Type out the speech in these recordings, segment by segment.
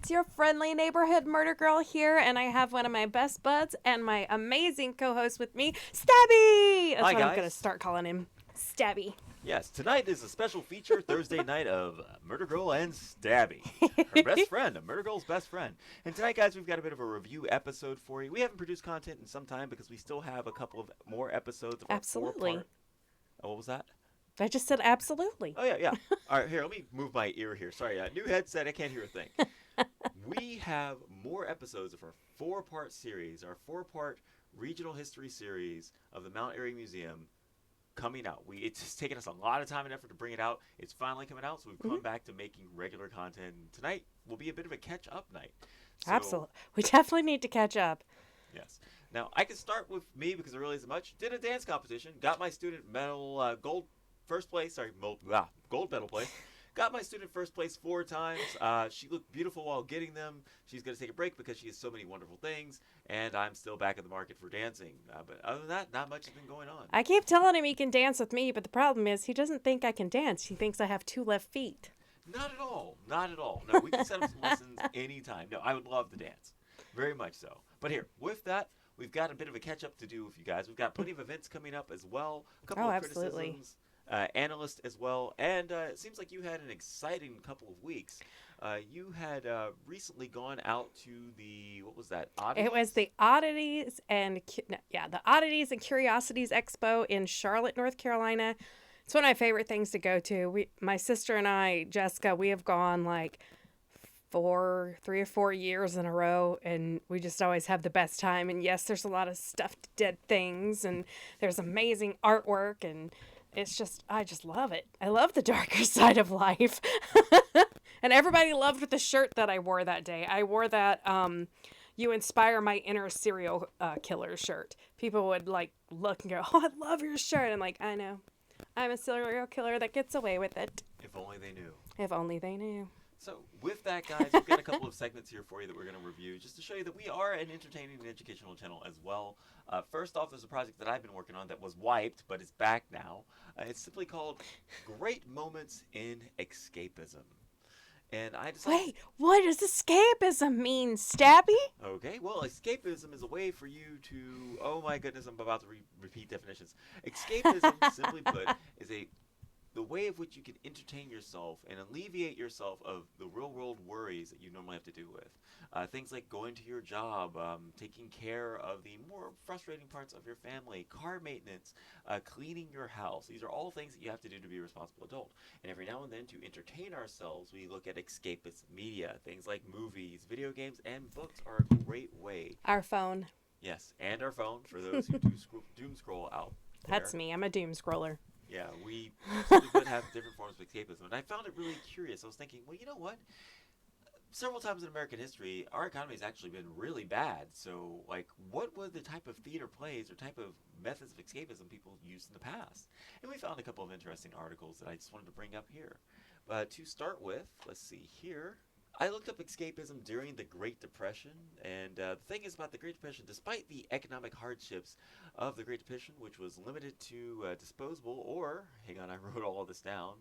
It's your friendly neighborhood murder girl here, and I have one of my best buds and my amazing co-host with me, Stabby! That's Hi, what guys. I'm going to start calling him, Stabby. Yes, tonight is a special feature Thursday night of Murder Girl and Stabby. Her best friend, Murder Girl's best friend. And tonight, guys, we've got a bit of a review episode for you. We haven't produced content in some time because we still have a couple of more episodes of our Absolutely. four-part... Oh, what was that? I just said absolutely. Oh, yeah. All right, here, let me move my ear here. Sorry, new headset, I can't hear a thing. We have more episodes of our four-part series, our four-part regional history series of the Mount Airy Museum coming out. It's just taken us a lot of time and effort to bring it out. It's finally coming out, so we've come back to making regular content. And tonight will be a bit of a catch-up night. So, Absolutely. We definitely need to catch up. yes. Now, I can start with me because there really isn't much. Did a dance competition. Got my student medal, gold medal place. Got my student first place 4 times. She looked beautiful while getting them. She's going to take a break because she has so many wonderful things. And I'm still back in the market for dancing. But other than that, not much has been going on. I keep telling him he can dance with me, but the problem is he doesn't think I can dance. He thinks I have 2 left feet. Not at all. Not at all. No, we can set up some lessons anytime. No, I would love to dance. Very much so. But here, with that, we've got a bit of a catch-up to do with you guys. We've got plenty of events coming up as well. A couple of absolutely. criticisms. Analyst as well. And it seems like you had an exciting couple of weeks. You had recently gone out to the, what was that? Oddities? It was the Oddities and Curiosities Expo in Charlotte, North Carolina. It's one of my favorite things to go to. My sister and I, Jessica, we have gone like 3 or 4 years in a row, and we just always have the best time. And yes, there's a lot of stuffed dead things, and there's amazing artwork, and it's just, I just love it. I love the darker side of life. And everybody loved the shirt that I wore that day. I wore that You Inspire My Inner Serial Killer shirt. People would like look and go, oh, I love your shirt. I'm like, I know. I'm a serial killer that gets away with it. If only they knew. If only they knew. So with that, guys, we've got a couple of segments here for you that we're going to review just to show you that we are an entertaining and educational channel as well. First off, there's a project that I've been working on that was wiped, but it's back now. It's simply called Great Moments in Escapism. And I decided... Wait, what does escapism mean, Stabby? Okay, well, escapism is a way for you to... Oh my goodness, I'm about to repeat definitions. Escapism, simply put, is the way of which you can entertain yourself and alleviate yourself of the real-world worries that you normally have to deal with. Things like going to your job, taking care of the more frustrating parts of your family, car maintenance, cleaning your house. These are all things that you have to do to be a responsible adult. And every now and then, to entertain ourselves, we look at escapist media. Things like movies, video games, and books are a great way. Our phone. Yes, and our phone for those who do doom scroll out there. That's me. I'm a doom scroller. Yeah, we simply could have different forms of escapism. And I found it really curious. I was thinking, well, you know what? Several times in American history, our economy has actually been really bad. So, like, what were the type of theater plays or type of methods of escapism people used in the past? And we found a couple of interesting articles that I just wanted to bring up here. But to start with, let's see here. I looked up escapism during the Great Depression, and the thing is about the Great Depression, despite the economic hardships of the Great Depression, which was limited to disposable, or, hang on, I wrote all of this down,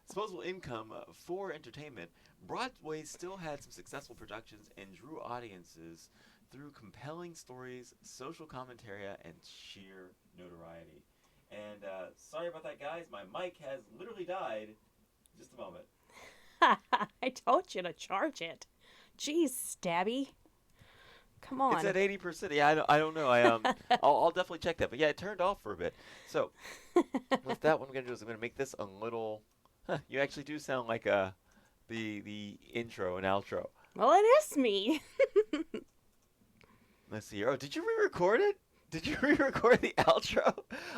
disposable income for entertainment, Broadway still had some successful productions and drew audiences through compelling stories, social commentary, and sheer notoriety. And sorry about that, guys, my mic has literally died. Just a moment. I told you to charge it. Jeez, Stabby. Come on. It's at 80%. Yeah, I don't know. I'll definitely check that. But yeah, it turned off for a bit. So with that, what I'm gonna do is I'm gonna make this a little. You actually do sound like the intro and outro. Well, it is me. Let's see here. Oh, did you re-record it? Did you re-record the outro?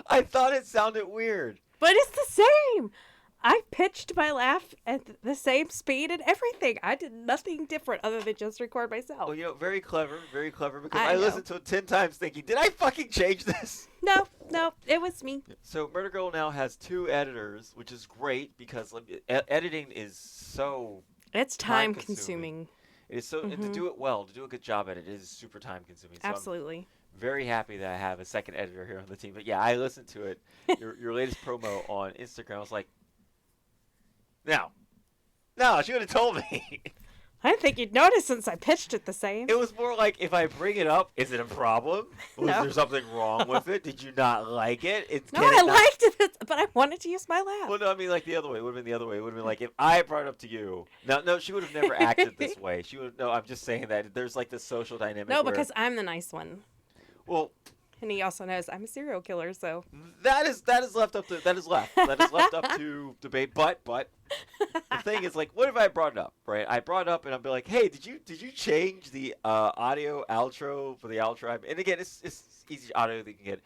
I thought it sounded weird. But it's the same. I pitched my laugh at the same speed and everything. I did nothing different other than just record myself. Well, you know, very clever, because I I know. listened to it 10 times thinking, did I fucking change this? No, it was me. So Murder Girl now has 2 editors, which is great because editing is so It's time consuming. It is so, and to do it well, to do a good job at it is super time consuming. So Absolutely. I'm very happy that I have a second editor here on the team. But yeah, I listened to it, your latest promo on Instagram. I was like, no, she would have told me. I didn't think you'd notice since I pitched it the same. It was more like, if I bring it up, is it a problem? Was No. there something wrong with it? Did you not like it? No, I liked it, but I wanted to use my laugh. Well, no, I mean, like, the other way. It would have been the other way. It would have been like, if I brought it up to you. No, she would have never acted this way. She would. No, I'm just saying that there's, like, this social dynamic. No, where, because I'm the nice one. Well, And he also knows I'm a serial killer, so. that is left up to debate. But the thing is, like, what if I brought it up, right? I brought it up and I'd be like, hey, did you change the audio outro for the outro? And again, it's easy audio that you can get.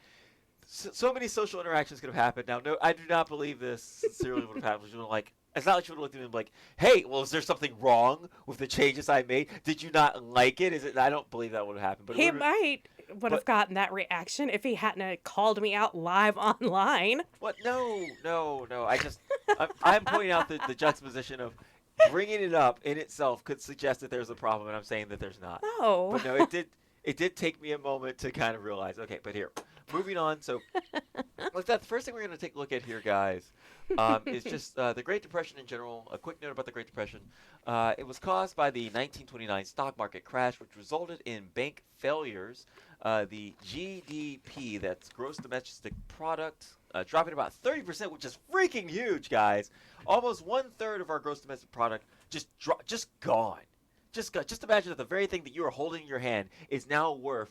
So many social interactions could have happened. Now, no, I do not believe this sincerely would have happened. She would have, like, it's not like she would have looked at me and be like, hey, well, is there something wrong with the changes I made? Did you not like it? Is it? I don't believe that would have happened. But He might would have gotten that reaction if he hadn't called me out live online. What? No. I'm pointing out the juxtaposition of bringing it up in itself could suggest that there's a problem, and I'm saying that there's not. No. But no, it did take me a moment to kind of realize, okay, but here, moving on. So, the first thing we're going to take a look at here, guys, is just the Great Depression in general. A quick note about the Great Depression. It was caused by the 1929 stock market crash, which resulted in bank failures. The GDP, that's gross domestic product, dropping about 30%, which is freaking huge, guys. Almost 1/3 of our gross domestic product just gone. Just imagine that the very thing that you are holding in your hand is now worth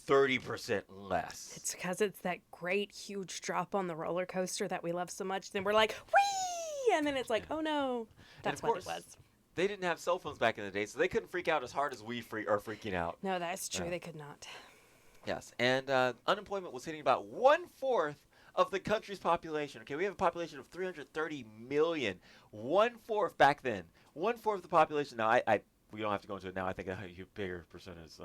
30% less. It's because it's that great, huge drop on the roller coaster that we love so much. Then we're like, whee! And then it's like, oh no. That's what it was. They didn't have cell phones back in the day, so they couldn't freak out as hard as we are freaking out. No, that's true. They could not. Yes, and unemployment was hitting about 1/4 of the country's population. Okay, we have a population of 330 million. 1/4 back then. 1/4 of the population. Now, we don't have to go into it now. I think a bigger percent is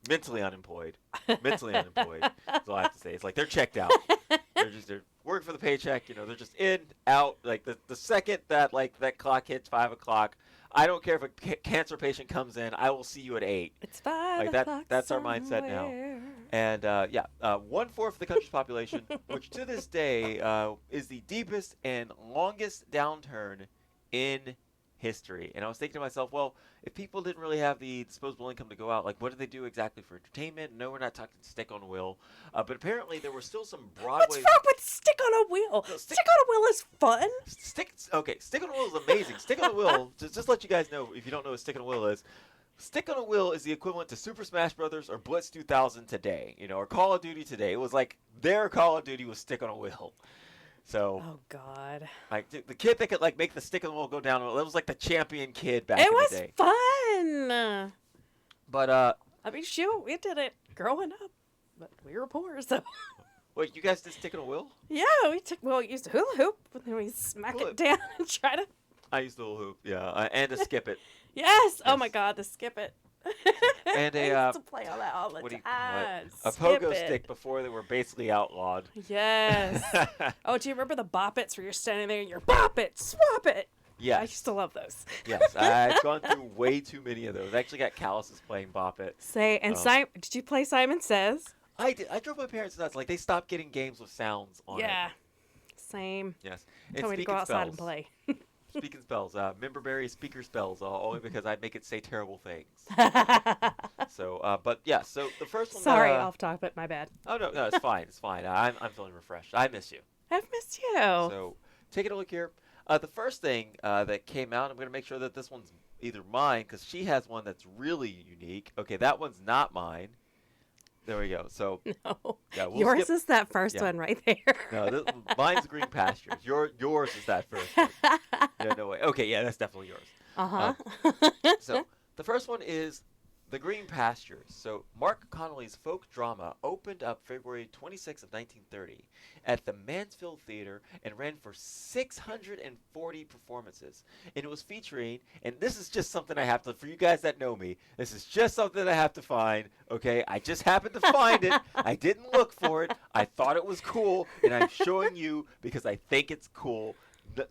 mentally unemployed. Mentally unemployed. That's all I have to say. It's like they're checked out. They're working for the paycheck. They're just in, out. Like the second that clock hits 5 o'clock, I don't care if a cancer patient comes in. I will see you at 8. It's 5 like o'clock. That's our mindset now. And 1/4 of the country's population, which to this day is the deepest and longest downturn in history. And I was thinking to myself, well, if people didn't really have the disposable income to go out, like, what did they do exactly for entertainment? No, we're not talking stick on a wheel. But apparently there were still some Broadway... What's wrong with stick on a wheel? No, stick on a wheel is fun. Stick on a wheel is amazing. Stick on a wheel, just let you guys know, if you don't know what stick on a wheel is, stick on a wheel is the equivalent to Super Smash Brothers or Blitz 2000 today, or Call of Duty today. It was like their Call of Duty was stick on a wheel. So, oh God! Like the kid that could make the stick on the wheel go down. It was like the champion kid back in the day. It was fun. But I mean, shoot, we did it growing up, but we were poor, so. Wait, you guys did stick on a wheel? Yeah, we used a hula hoop, and then we smack it down and try to. I used the hula hoop, yeah, and to skip it. Yes. Oh my God, to skip it. And I used to play on that all the time. A pogo stick before they were basically outlawed. Yes. Oh, do you remember the bop its where you're standing there and you're bop it, swap it? Yes. I used to love those. Yes, I've gone through way too many of those. I actually got calluses playing bop it. Did you play Simon Says? I did. I drove my parents nuts. Like, they stopped getting games with sounds on it. Yeah. Same. Yes. Told me to go outside and play. Speaking spells, Memberberry speaker spells, only because I make it say terrible things. So, but yeah, so the first one. Sorry, off topic, my bad. Oh no, it's fine, it's fine. I'm feeling refreshed. I miss you. I've missed you. So, taking a look here, the first thing that came out, I'm gonna make sure that this one's either mine because she has one that's really unique. Okay, that one's not mine. There we go. So no, yeah, yours is that first one right there. No, mine's Green Pastures. Yours is that first one. Yeah, no way. Okay, yeah, that's definitely yours. So the first one is The Green Pastures. So Mark Connolly's folk drama opened up February 26th of 1930 at the Mansfield Theater and ran for 640 performances. And it was featuring, and this is just something I have to, for you guys that know me, this is just something I have to find, okay? I just happened to find it. I didn't look for it. I thought it was cool, and I'm showing you because I think it's cool.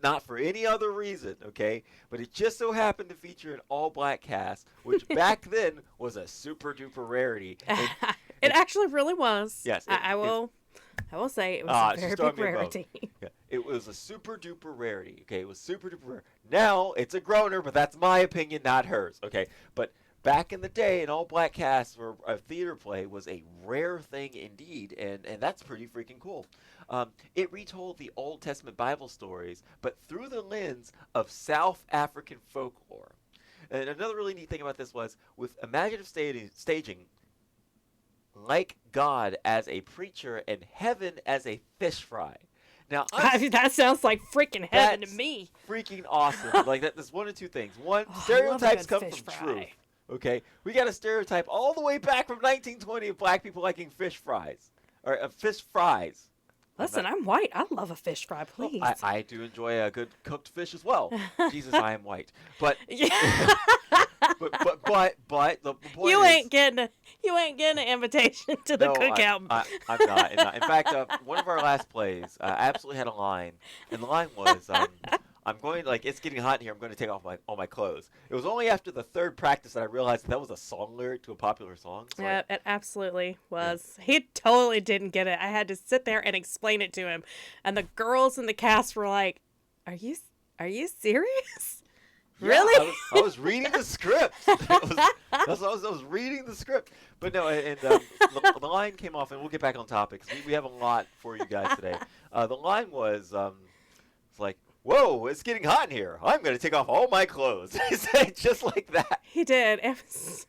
Not for any other reason, okay? But it just so happened to feature an all-black cast, which back then was a super-duper rarity. It actually really was. Yes. I will say it was a very big rarity. Yeah, it was a super-duper rarity, okay? It was super-duper rare. Now it's a groaner, but that's my opinion, not hers. Okay, but back in the day, an all-black cast for a theater play was a rare thing indeed, and that's pretty freaking cool. It retold the Old Testament Bible stories, but through the lens of South African folklore. And another really neat thing about this was, with imaginative staging, like God as a preacher and heaven as a fish fry. Now, that sounds like freaking heaven to that's me. freaking awesome. Like there's one of two things. One, Oh, I love a stereotypes good come fish from fry. truth. Okay, we got a stereotype all the way back from 1920 of black people liking fish fries or fish fries. Listen, I'm white. I love a fish fry, Well, please. I do enjoy a good cooked fish as well. Jesus, I am white, but Yeah. but the point You is, ain't getting an invitation to the no, cookout. I'm not. In fact, one of our last plays absolutely had a line, and the line was, "I'm going it's getting hot in here. I'm going to take off all my clothes." It was only after the third practice that I realized that was a song lyric to a popular song. So Yeah, it absolutely was. Yeah. He totally didn't get it. I had to sit there and explain it to him, and the girls in the cast were like, "Are you serious? Yeah, Really?" I was reading the script. I was reading the script. But no, and the line came off, and we'll get back on topic. We have a lot for you guys today. The line was, it's like, "Whoa, it's getting hot in here. I'm going to take off all my clothes." He said it just like that. He did. It was...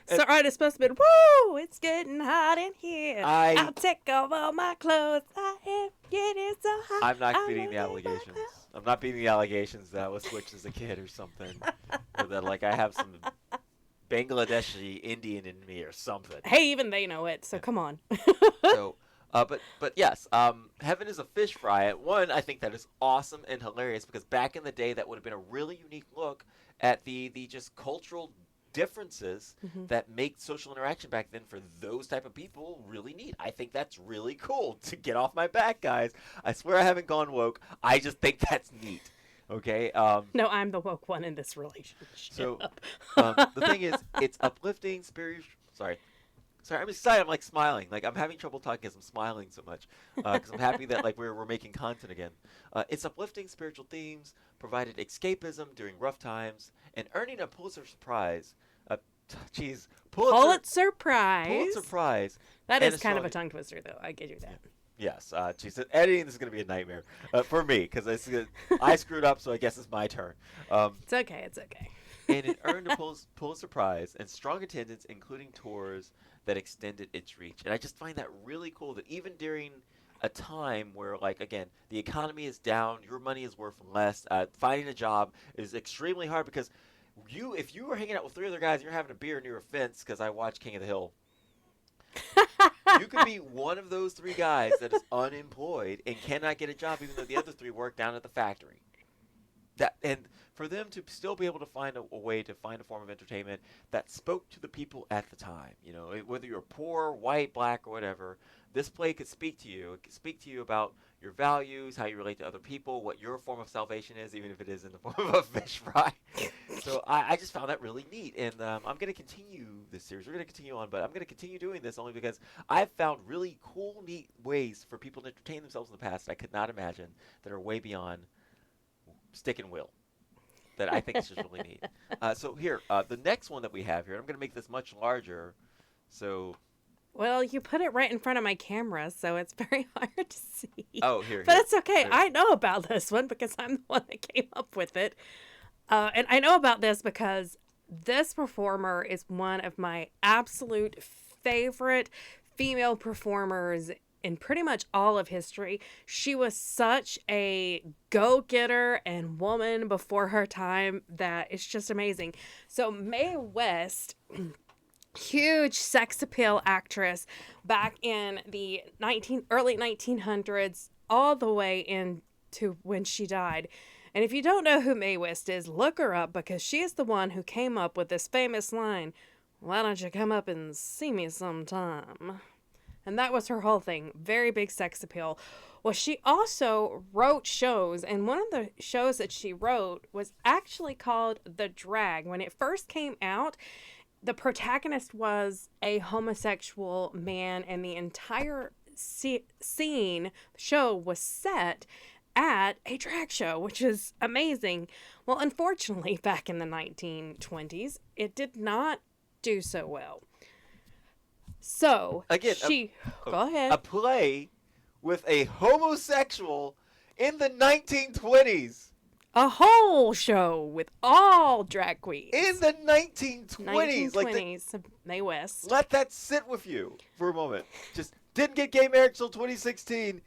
So right, it's supposed to be, "Whoa, it's getting hot in here. I'll take off all my clothes. I am getting so hot." I'm not beating the allegations. I'm not beating the allegations that I was switched as a kid or something. Or that I have some Bangladeshi Indian in me or something. Hey, even they know it, so come on. So, but yes, heaven is a fish fry. One, I think that is awesome and hilarious because back in the day, that would have been a really unique look at the just cultural differences that make social interaction back then for those type of people really neat. I think that's really cool. To get off my back, guys. I swear I haven't gone woke. I just think that's neat. Okay. No, I'm the woke one in this relationship. So the thing is, it's uplifting, spiritual. Sorry, I'm excited. I'm smiling. I'm having trouble talking because I'm smiling so much because I'm happy that we're making content again. It's uplifting spiritual themes, provided escapism during rough times, and earning a Pulitzer Prize. Pulitzer Prize. Pulitzer Prize. That is kind of a tongue twister, though. I give you that. Yes. Geez, editing is going to be a nightmare for me because I screwed up, so I guess it's my turn. It's okay. It's okay. And it earned a Pulitzer Prize and strong attendance, including tours that extended its reach. And I just find that really cool that even during a time where, again, the economy is down, your money is worth less, finding a job is extremely hard because if you were hanging out with three other guys and you're having a beer near a fence, because I watch King of the Hill, you could be one of those three guys that is unemployed and cannot get a job even though the other three work down at the factory. And for them to still be able to find a way to find a form of entertainment that spoke to the people at the time, whether you're poor, white, black, or whatever, this play could speak to you. It could speak to you about your values, how you relate to other people, what your form of salvation is, even if it is in the form of a fish fry. So I just found that really neat, and I'm going to continue this series. We're going to continue on, but I'm going to continue doing this only because I've found really cool, neat ways for people to entertain themselves in the past I could not imagine that are way beyond stick and will. That I think is just really neat. So here, the next one that we have here, I'm going to make this much larger. So, well, you put it right in front of my camera, so it's very hard to see. Oh, here. But it's okay. I know about this one because I'm the one that came up with it. And I know about this because this performer is one of my absolute favorite female performers in pretty much all of history. She was such a go-getter and woman before her time that it's just amazing. So Mae West, huge sex appeal actress back in the early 1900s all the way into when she died. And if you don't know who Mae West is, look her up because she is the one who came up with this famous line, "Why don't you come up and see me sometime?" And that was her whole thing. Very big sex appeal. Well, she also wrote shows, and one of the shows that she wrote was actually called The Drag. When it first came out, the protagonist was a homosexual man, and the entire show was set at a drag show, which is amazing. Well, unfortunately, back in the 1920s, it did not do so well. So, Again, go ahead. a play with a homosexual in the 1920s. A whole show with all drag queens. In the 1920s. 1920s, Mae West. Let that sit with you for a moment. Just didn't get gay marriage till 2016.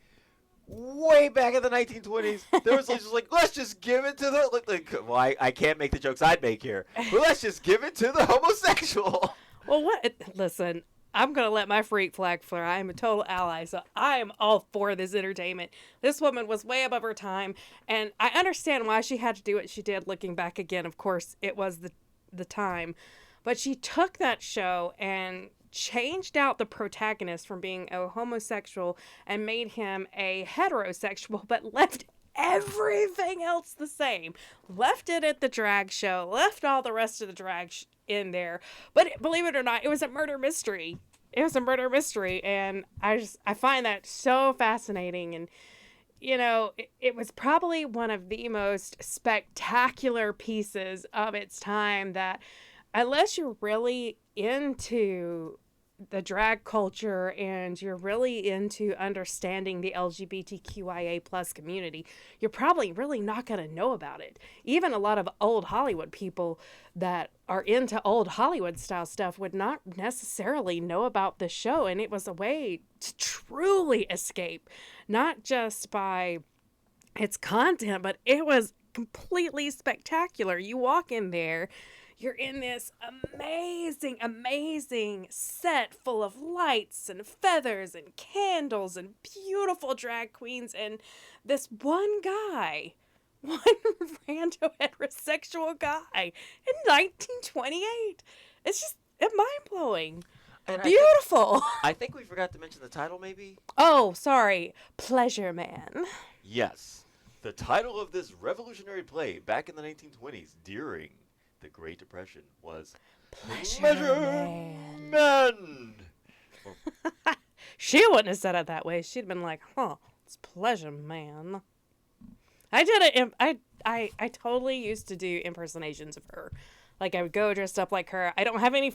Way back in the 1920s, there was just like, let's just give it to the... well, I can't make the jokes I'd make here, but let's just give it to the homosexual. Well, listen, I'm going to let my freak flag fly. I am a total ally, so I am all for this entertainment. This woman was way above her time, and I understand why she had to do what she did. Looking back again, of course, it was the time. But she took that show and changed out the protagonist from being a homosexual and made him a heterosexual, but left everything else the same. Left it at the drag show, left all the rest of the drag in there. But believe it or not, it was a murder mystery. It was a murder mystery, and I find that so fascinating. And you know, it was probably one of the most spectacular pieces of its time that, unless you're really into the drag culture and you're really into understanding the LGBTQIA plus community, you're probably really not going to know about it. Even a lot of old Hollywood people that are into old Hollywood style stuff would not necessarily know about the show. And it was a way to truly escape, not just by its content, but it was completely spectacular. You walk in there, you're in this amazing, amazing set full of lights and feathers and candles and beautiful drag queens and this one random heterosexual guy in 1928. It's just mind-blowing. And beautiful. I think we forgot to mention the title, maybe? Oh, sorry. Pleasure Man. Yes. The title of this revolutionary play back in the 1920s during the Great Depression was Pleasure Man. She wouldn't have said it that way. She'd been like, it's Pleasure Man. I did it. I totally used to do impersonations of her. Like, I would go dressed up like her. I don't have any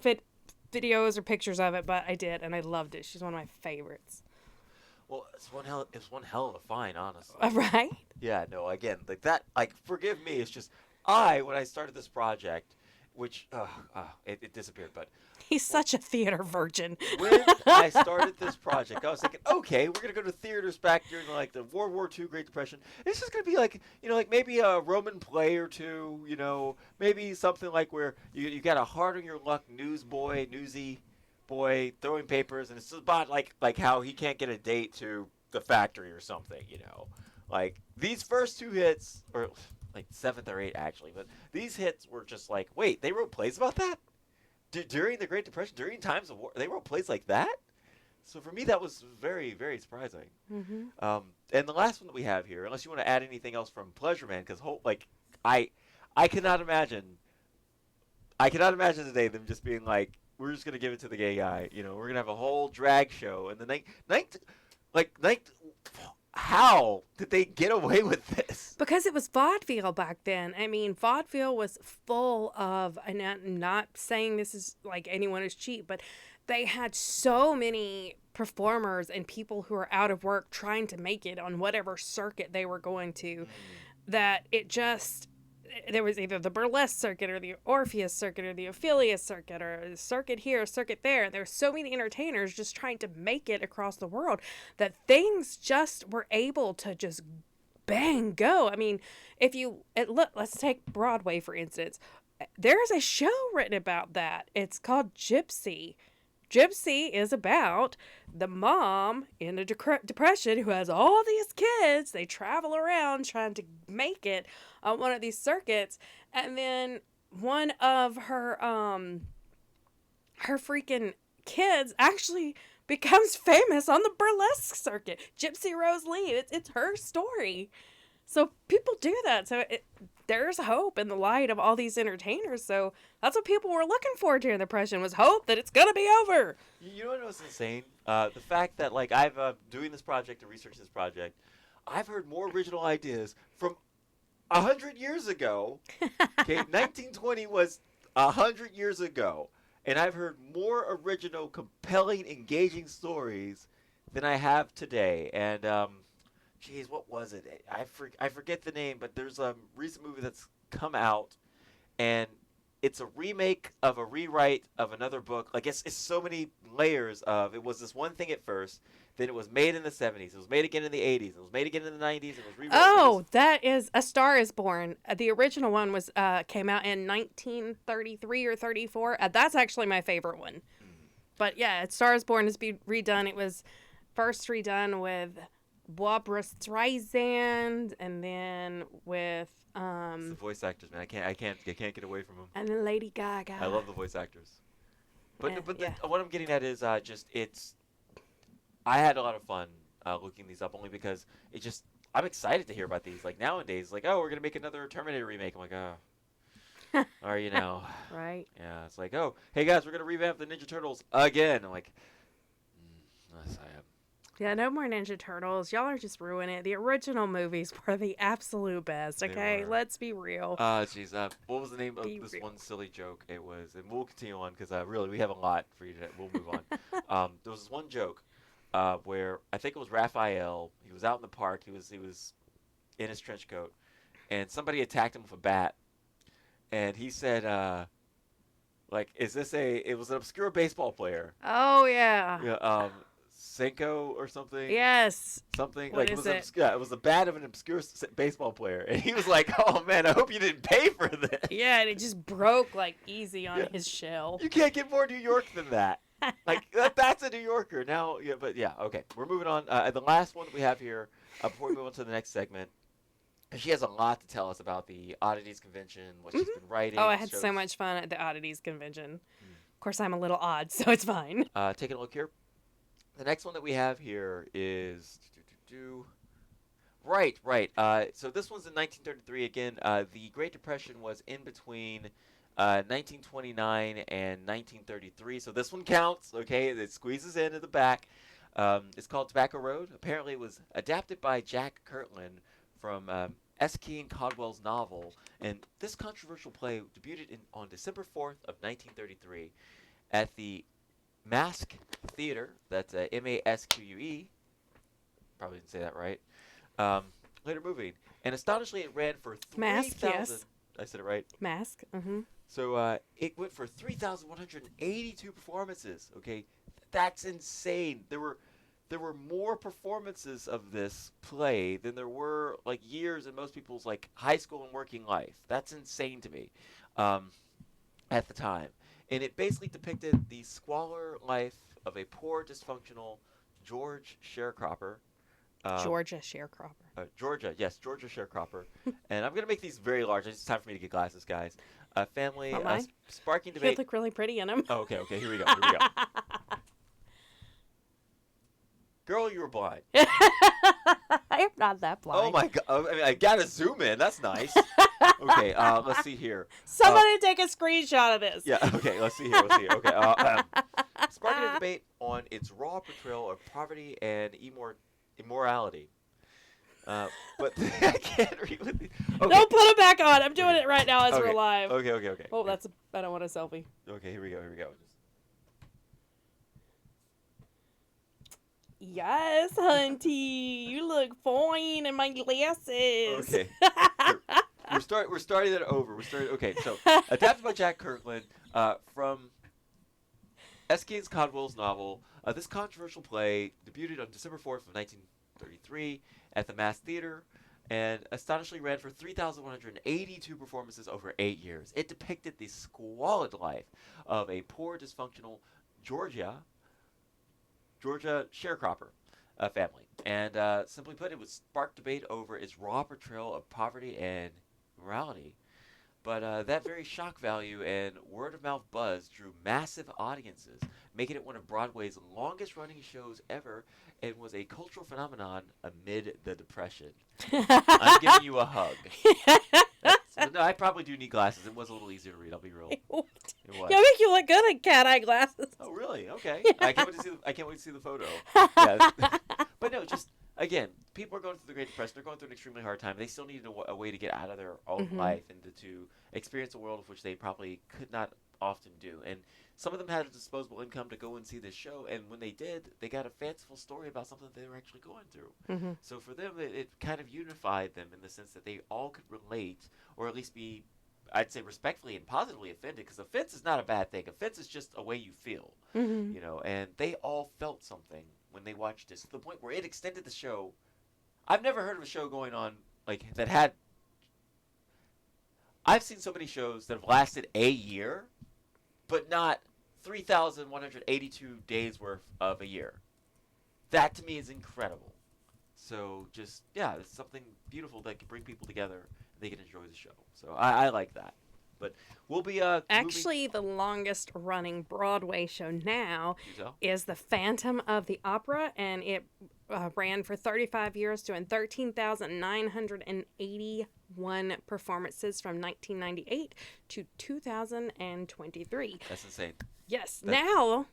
videos or pictures of it, but I did, and I loved it. She's one of my favorites. Well, it's one hell of a find, honestly. Right? Yeah, no, again, like that, forgive me, it's just, when I started this project, which, it disappeared, but... He's such a theater virgin. When I started this project, I was thinking, okay, we're going to go to theaters back during, the World War II, Great Depression. It's just going to be maybe a Roman play or two, maybe something like where you got a hard-on-your-luck newsy boy throwing papers, and it's about, like how he can't get a date to the factory or something, Like, these first two hits, or, 7th or 8th, actually, but these hits were just like, wait, they wrote plays about that? During the Great Depression, during times of war, they wrote plays like that? So for me, that was very, very surprising. Mm-hmm. And the last one that we have here, unless you want to add anything else from Pleasure Man, because I cannot imagine today them just being like, we're just gonna give it to the gay guy. We're gonna have a whole drag show, and the how did they get away with this? Because it was vaudeville back then. I mean, vaudeville was full of, and I'm not saying this is like anyone is cheap, but they had so many performers and people who are out of work trying to make it on whatever circuit they were going to, that it just, there was either the burlesque circuit or the Orpheus circuit or the Ophelia circuit or a circuit here, a circuit there. There were so many entertainers just trying to make it across the world that things just were able to just bang go. I mean, look, let's take Broadway, for instance. There's a show written about that. It's called Gypsy. Gypsy is about the mom in a depression who has all these kids. They travel around trying to make it on one of these circuits. And then one of her freaking kids actually becomes famous on the burlesque circuit. Gypsy Rose Lee. It's her story. So people do that. So there's hope in the light of all these entertainers. So that's what people were looking for during the Depression, was hope that it's going to be over. You know what was insane? The fact that, I've doing this project and researching this project, I've heard more original ideas from 100 years ago. Okay, 1920 was 100 years ago, and I've heard more original, compelling, engaging stories than I have today. And geez, what was it? I forget the name, but there's a recent movie that's come out, and it's a remake of a rewrite of another book. Like it's so many layers of it was this one thing at first, then it was made in the 70s, it was made again in the 80s, it was made again in the 90s, it was rewritten. Oh, that is A Star Is Born. The original one was came out in 1933 or 34. That's actually my favorite one. But yeah, A Star Is Born is redone. It was first redone with Barbra Streisand, and then with It's the voice actors, man. I can't get away from them. and then Lady Gaga. I love the voice actors. But Yeah. what I'm getting at is I had a lot of fun looking these up, only because I'm excited to hear about these. Like nowadays, like, oh, we're gonna make another Terminator remake. I'm like, oh, or Right. yeah, it's like, oh, hey guys, we're gonna revamp the Ninja Turtles again. I'm like, yes, I am. Yeah, no more Ninja Turtles. Y'all are just ruining it. The original movies were the absolute best, okay? were. Let's be real. Jeez, what was the name of Be this real. one silly joke? It was, and we'll continue on because really we have a lot for you to. We'll move on. There was this one joke where I think it was Raphael. He was out in the park. He was in his trench coat, and somebody attacked him with a bat, and he said, like, is this it was an obscure baseball player. Oh, yeah. Yeah, Senko or something. Yes. Something What like is it was the bat of an obscure baseball player, and he was like, "Oh man, I hope you didn't pay for this." Yeah, and it just broke like easy on Yeah. his shell. You can't get more New York than that. Like that's a New Yorker now. Yeah, but yeah, okay. We're moving on. The last one that we have here before we move on to the next segment, she has a lot to tell us about the Oddities Convention, what she's been writing. Oh, I had shows. so much fun at the Oddities Convention. Of course, I'm a little odd, so it's fine. Taking a look here. The next one that we have here is right. So this one's in 1933 again. The Great Depression was in between 1929 and 1933. So this one counts. Okay, it squeezes into the back. It's called Tobacco Road. Apparently, it was adapted by Jack Kirtland from S. Kean Caldwell's novel, and this controversial play debuted on December 4th of 1933 at the Mask Theater. That's Masque. Probably didn't say that right. Later moving, and astonishingly, it ran for 3,000. Mask, yes. I said it right. Mask. Mm-hmm. So it went for 3,182 performances. Okay, that's insane. There were more performances of this play than there were like years in most people's like high school and working life. That's insane to me at the time. And it basically depicted the squalor life of a poor, dysfunctional Georgia sharecropper. Georgia sharecropper. Georgia sharecropper. And I'm going to make these very large. It's time for me to get glasses, guys. A family sparking You debate. look really pretty in them. Oh, okay, here we go. Girl, you were blind. I'm not that blind. Oh my god! I mean, I gotta zoom in. That's nice. Okay, let's see here. Somebody take a screenshot of this. Yeah. Okay. Let's see here. Okay. Sparking a debate on its raw portrayal of poverty and immorality. But I can't read with the. Okay. Don't put it back on. I'm doing it right now as we're live. Okay. Oh, I don't want a selfie. Okay. Here we go. Yes, hunty. You look fine in my glasses. Okay. We're starting that over. Okay. So adapted by Jack Kirtland from S. Kean Caldwell's novel. This controversial play debuted on December 4th of 1933 at the Mass Theater, and astonishingly ran for 3,182 performances over 8 years. It depicted the squalid life of a poor, dysfunctional Georgia sharecropper family. And simply put, it would spark debate over its raw portrayal of poverty and morality. But that very shock value and word-of-mouth buzz drew massive audiences, making it one of Broadway's longest-running shows ever, and was a cultural phenomenon amid the Depression. I'm giving you a hug. No, I probably do need glasses. It was a little easier to read. I'll be real. It was. You make you look good in cat eye glasses. Oh, really? Okay. I can't wait to see the photo. Yeah. But no, just again, people are going through the Great Depression. They're going through an extremely hard time. They still needed a way to get out of their own Mm-hmm. life and to experience a world of which they probably could not often do. And some of them had a disposable income to go and see this show. And when they did, they got a fanciful story about something that they were actually going through. Mm-hmm. So for them, it kind of unified them in the sense that they all could relate, or at least be, I'd say, respectfully and positively offended. Because offense is not a bad thing. Offense is just a way you feel, Mm-hmm. you know. And they all felt something when they watched this, to the point where it extended the show. I've never heard of a show going on like that had. I've seen so many shows that have lasted a year, but not 3,182 days worth of a year. That to me is incredible. So just, yeah, it's something beautiful that can bring people together. They can enjoy the show. So I like that. But we'll be Actually, the longest running Broadway show now is The Phantom of the Opera, and it ran for 35 years, doing 13,981 performances from 1998 to 2023. That's insane. Yes. Now,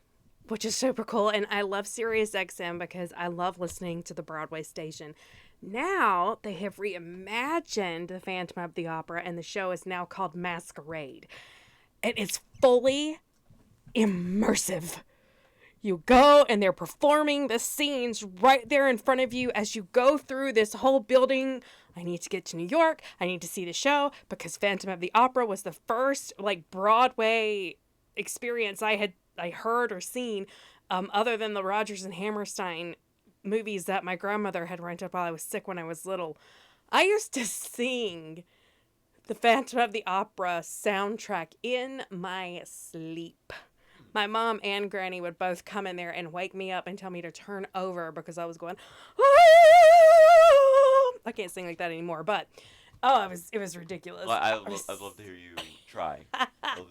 which is super cool, and I love Sirius XM because I love listening to the Broadway station. Now they have reimagined The Phantom of the Opera, and the show is now called Masquerade. And it's fully immersive. You go and they're performing the scenes right there in front of you as you go through this whole building. I need to get to New York. I need to see the show because Phantom of the Opera was the first like Broadway experience I heard or seen, other than the Rodgers and Hammerstein movies that my grandmother had rented while I was sick when I was little. I used to sing the Phantom of the Opera soundtrack in my sleep. My mom and Granny would both come in there and wake me up and tell me to turn over because I was going, "Ah!" I can't sing like that anymore, but it was ridiculous. Well, I'd love to hear you try.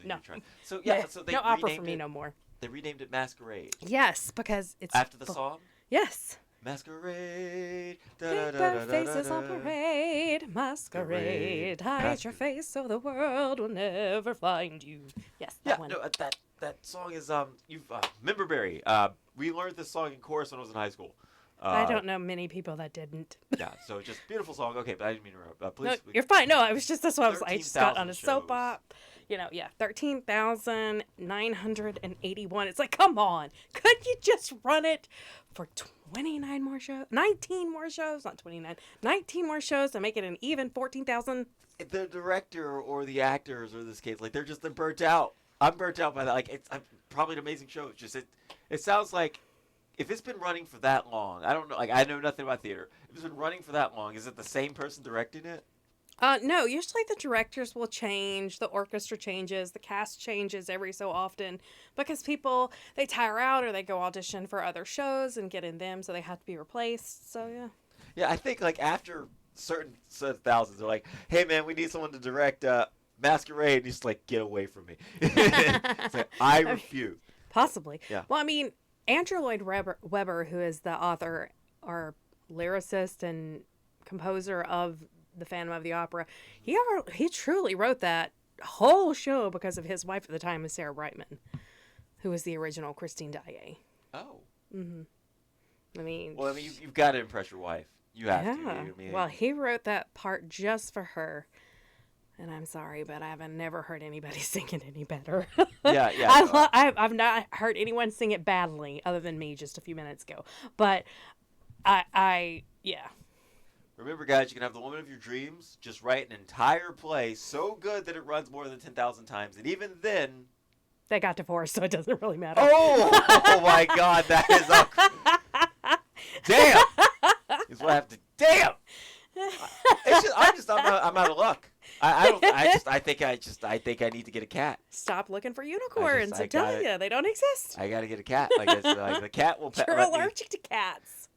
No. So yeah, so they no opera for renamed me it. no more. They renamed it Masquerade. Yes, because it's After the song? Yes. Masquerade. Take their faces on parade, masquerade. Hide your face so the world will never find you. Yes, that one. No, that song is Memberberry. We learned this song in chorus when I was in high school. I don't know many people that didn't. Yeah, so just beautiful song. Okay, but I didn't mean to interrupt. No, Please. you're fine. No, I was just that's why I just got on a 13,000 soap shows. op. 13,981. It's like, come on. Could you just run it for 29 more shows? 19 more shows? Not 29. 19 more shows to make it an even 14,000. The director or the actors, or in this case, like they're burnt out. I'm burnt out by that. Like it's probably an amazing show. It's just it sounds like if it's been running for that long, I don't know. Like I know nothing about theater. If it's been running for that long, is it the same person directing it? No, usually the directors will change, the orchestra changes, the cast changes every so often because people, they tire out or they go audition for other shows and get in them, so they have to be replaced. So, yeah. Yeah, I think like after certain thousands, they're like, hey man, we need someone to direct Masquerade, and he's like, get away from me. It's like, I refuse. Possibly. Yeah. Well, I mean, Andrew Lloyd Webber, who is the author or lyricist and composer of The Phantom of the Opera, he truly wrote that whole show because of his wife at the time, was Sarah Brightman, who was the original Christine Daae. Oh. Mm-hmm. I mean... Well, I mean, you've got to impress your wife. You have to. Yeah. I mean, Well, he wrote that part just for her. And I'm sorry, but I've never heard anybody sing it any better. Yeah. I've not heard anyone sing it badly other than me just a few minutes ago. But yeah. Remember, guys, you can have the woman of your dreams. Just write an entire play so good that it runs more than 10,000 times. And even then... They got divorced, so it doesn't really matter. Oh my God, that is a... Damn! Is what I have to... Damn! I'm out of luck. I think I need to get a cat. Stop looking for unicorns. I'm telling gotta- you, they don't exist. I got to get a cat. Like the cat will You're allergic to cats.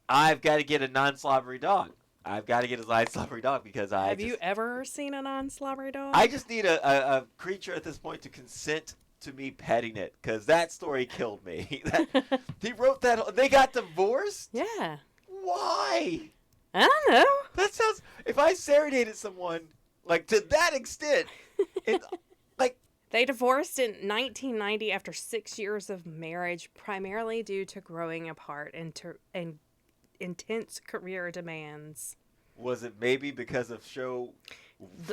I've got to get a non-slobbery dog. Because Have you ever seen a non-slobbery dog? I just need a creature at this point to consent to me petting it, because that story killed me. He wrote that. They got divorced? Yeah. Why? I don't know. That sounds... If I serenaded someone, like, to that extent, like... They divorced in 1990 after 6 years of marriage, primarily due to growing apart and intense career demands. Was it maybe because of show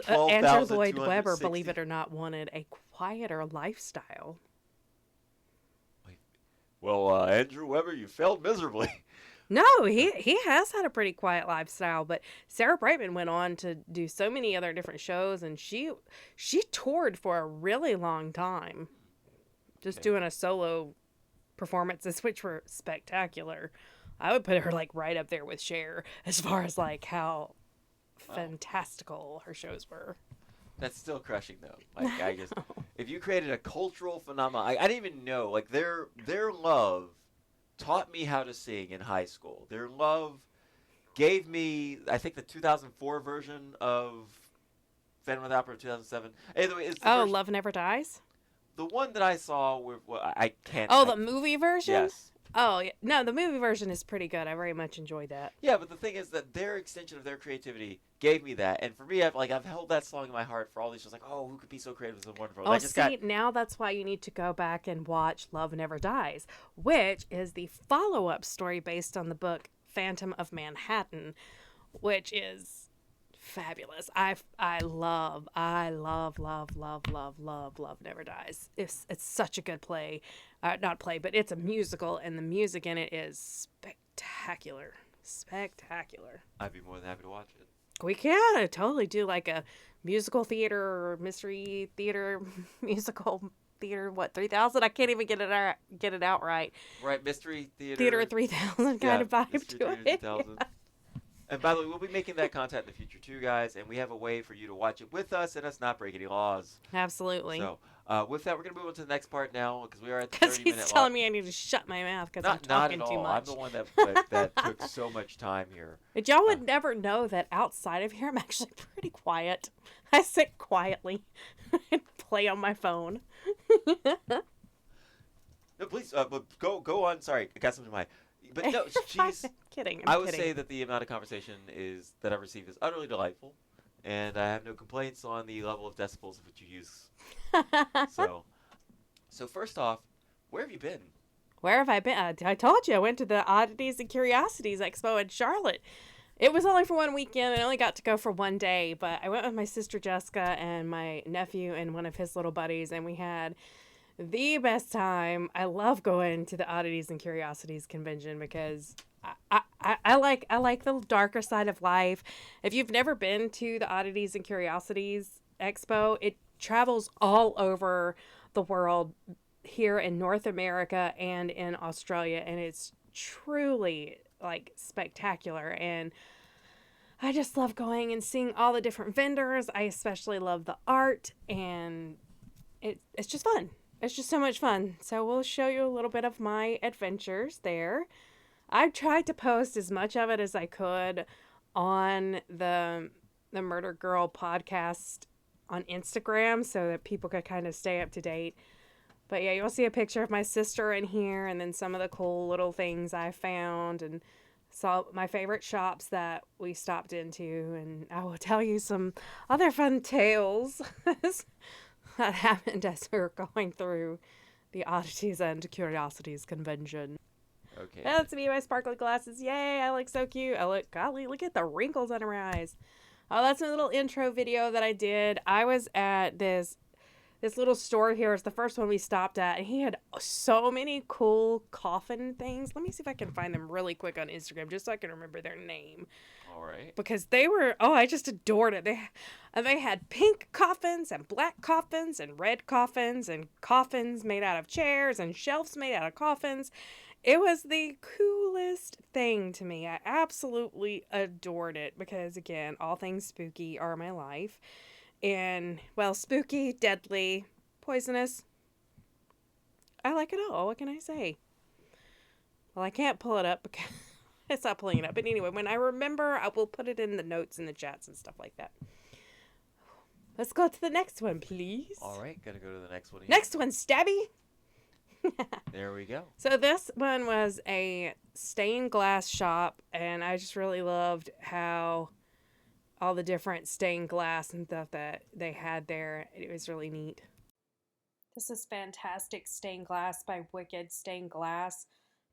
Andrew Lloyd Webber, 12,260? believe it or not, wanted a quieter lifestyle. Well, Andrew Webber, you failed miserably. No, he has had a pretty quiet lifestyle, but Sarah Brightman went on to do so many other different shows, and she toured for a really long time, just Okay. doing a solo performances, which were spectacular. I would put her like right up there with Cher as far as like how Wow. fantastical her shows were. That's still crushing though. Like I just, if you created a cultural phenomenon, I didn't even know. Like their love taught me how to sing in high school. Their love gave me, I think, the 2004 version of Phantom of the Opera of 2007. Either way, it's the version, Love Never Dies? the one that I saw. Well, I can't. Oh, the movie version? Yes. Oh, yeah. No, the movie version is pretty good. I very much enjoyed that. Yeah, but the thing is that their extension of their creativity gave me that, and for me, I've held that song in my heart for all these shows. Like, oh, who could be so creative and so wonderful? And Oh, I just see, now that's why you need to go back and watch Love Never Dies, which is the follow-up story based on the book Phantom of Manhattan, which is fabulous. I love Love Never Dies. It's such a good play. Not play, but it's a musical, and the music in it is spectacular. Spectacular. I'd be more than happy to watch it. We can totally do like a musical theater or mystery theater, musical theater, what, 3000? I can't even get it out right. Right, Mystery Theater. Theater 3000 kind of vibe Mystery to Theater it. 3000. And by the way, we'll be making that content in the future too, guys, and we have a way for you to watch it with us and us not break any laws. Absolutely. So, with that, we're going to move on to the next part now because we are at the Because 30-minute he's telling me I need to shut my mouth because I'm Not talking at too all. much. I'm the one that took so much time here. But y'all would never know that outside of here, I'm actually pretty quiet. I sit quietly and play on my phone. No, please, but go on. Sorry, I got something in my. But no, she's. I'm kidding. I would say that the amount of conversation that I've received is utterly delightful, and I have no complaints on the level of decibels of which you use. So first off, where have you been? Where have I been? I told you I went to the Oddities and Curiosities Expo in Charlotte. It was only for one weekend. I only got to go for one day, but I went with my sister Jessica and my nephew and one of his little buddies, and we had the best time. I love going to the Oddities and Curiosities convention because I like the darker side of life. If you've never been to the Oddities and Curiosities Expo, it travels all over the world, here in North America and in Australia, and it's truly like spectacular. And I just love going and seeing all the different vendors. I especially love the art, and it's just fun. It's just so much fun. So we'll show you a little bit of my adventures there. I've tried to post as much of it as I could on the Murder Girl podcast on Instagram so that people could kind of stay up to date. But yeah, you'll see a picture of my sister in here, and then some of the cool little things I found, and saw my favorite shops that we stopped into, and I will tell you some other fun tales that happened as we were going through the Oddities and Curiosities convention. Okay. That's me, my sparkly glasses. Yay, I look so cute. Golly, look at the wrinkles on her eyes. Oh, that's my little intro video that I did. I was at this little store here. It's the first one we stopped at, and he had so many cool coffin things. Let me see if I can find them really quick on Instagram just so I can remember their name. All right. Because they were, I just adored it. They had pink coffins and black coffins and red coffins and coffins made out of chairs and shelves made out of coffins. It was the coolest thing to me. I absolutely adored it because, again, all things spooky are my life. And, well, spooky, deadly, poisonous. I like it all. What can I say? Well, I can't pull it up because it's not pulling it up. But anyway, when I remember, I will put it in the notes and the chats and stuff like that. Let's go to the next one, please. All right, gotta go to the next one. Here. Next one, Stabby. There we go. So this one was a stained glass shop, and I just really loved how all the different stained glass and stuff that they had there. It was really neat. This is Fantastic Stained Glass by Wicked Stained Glass.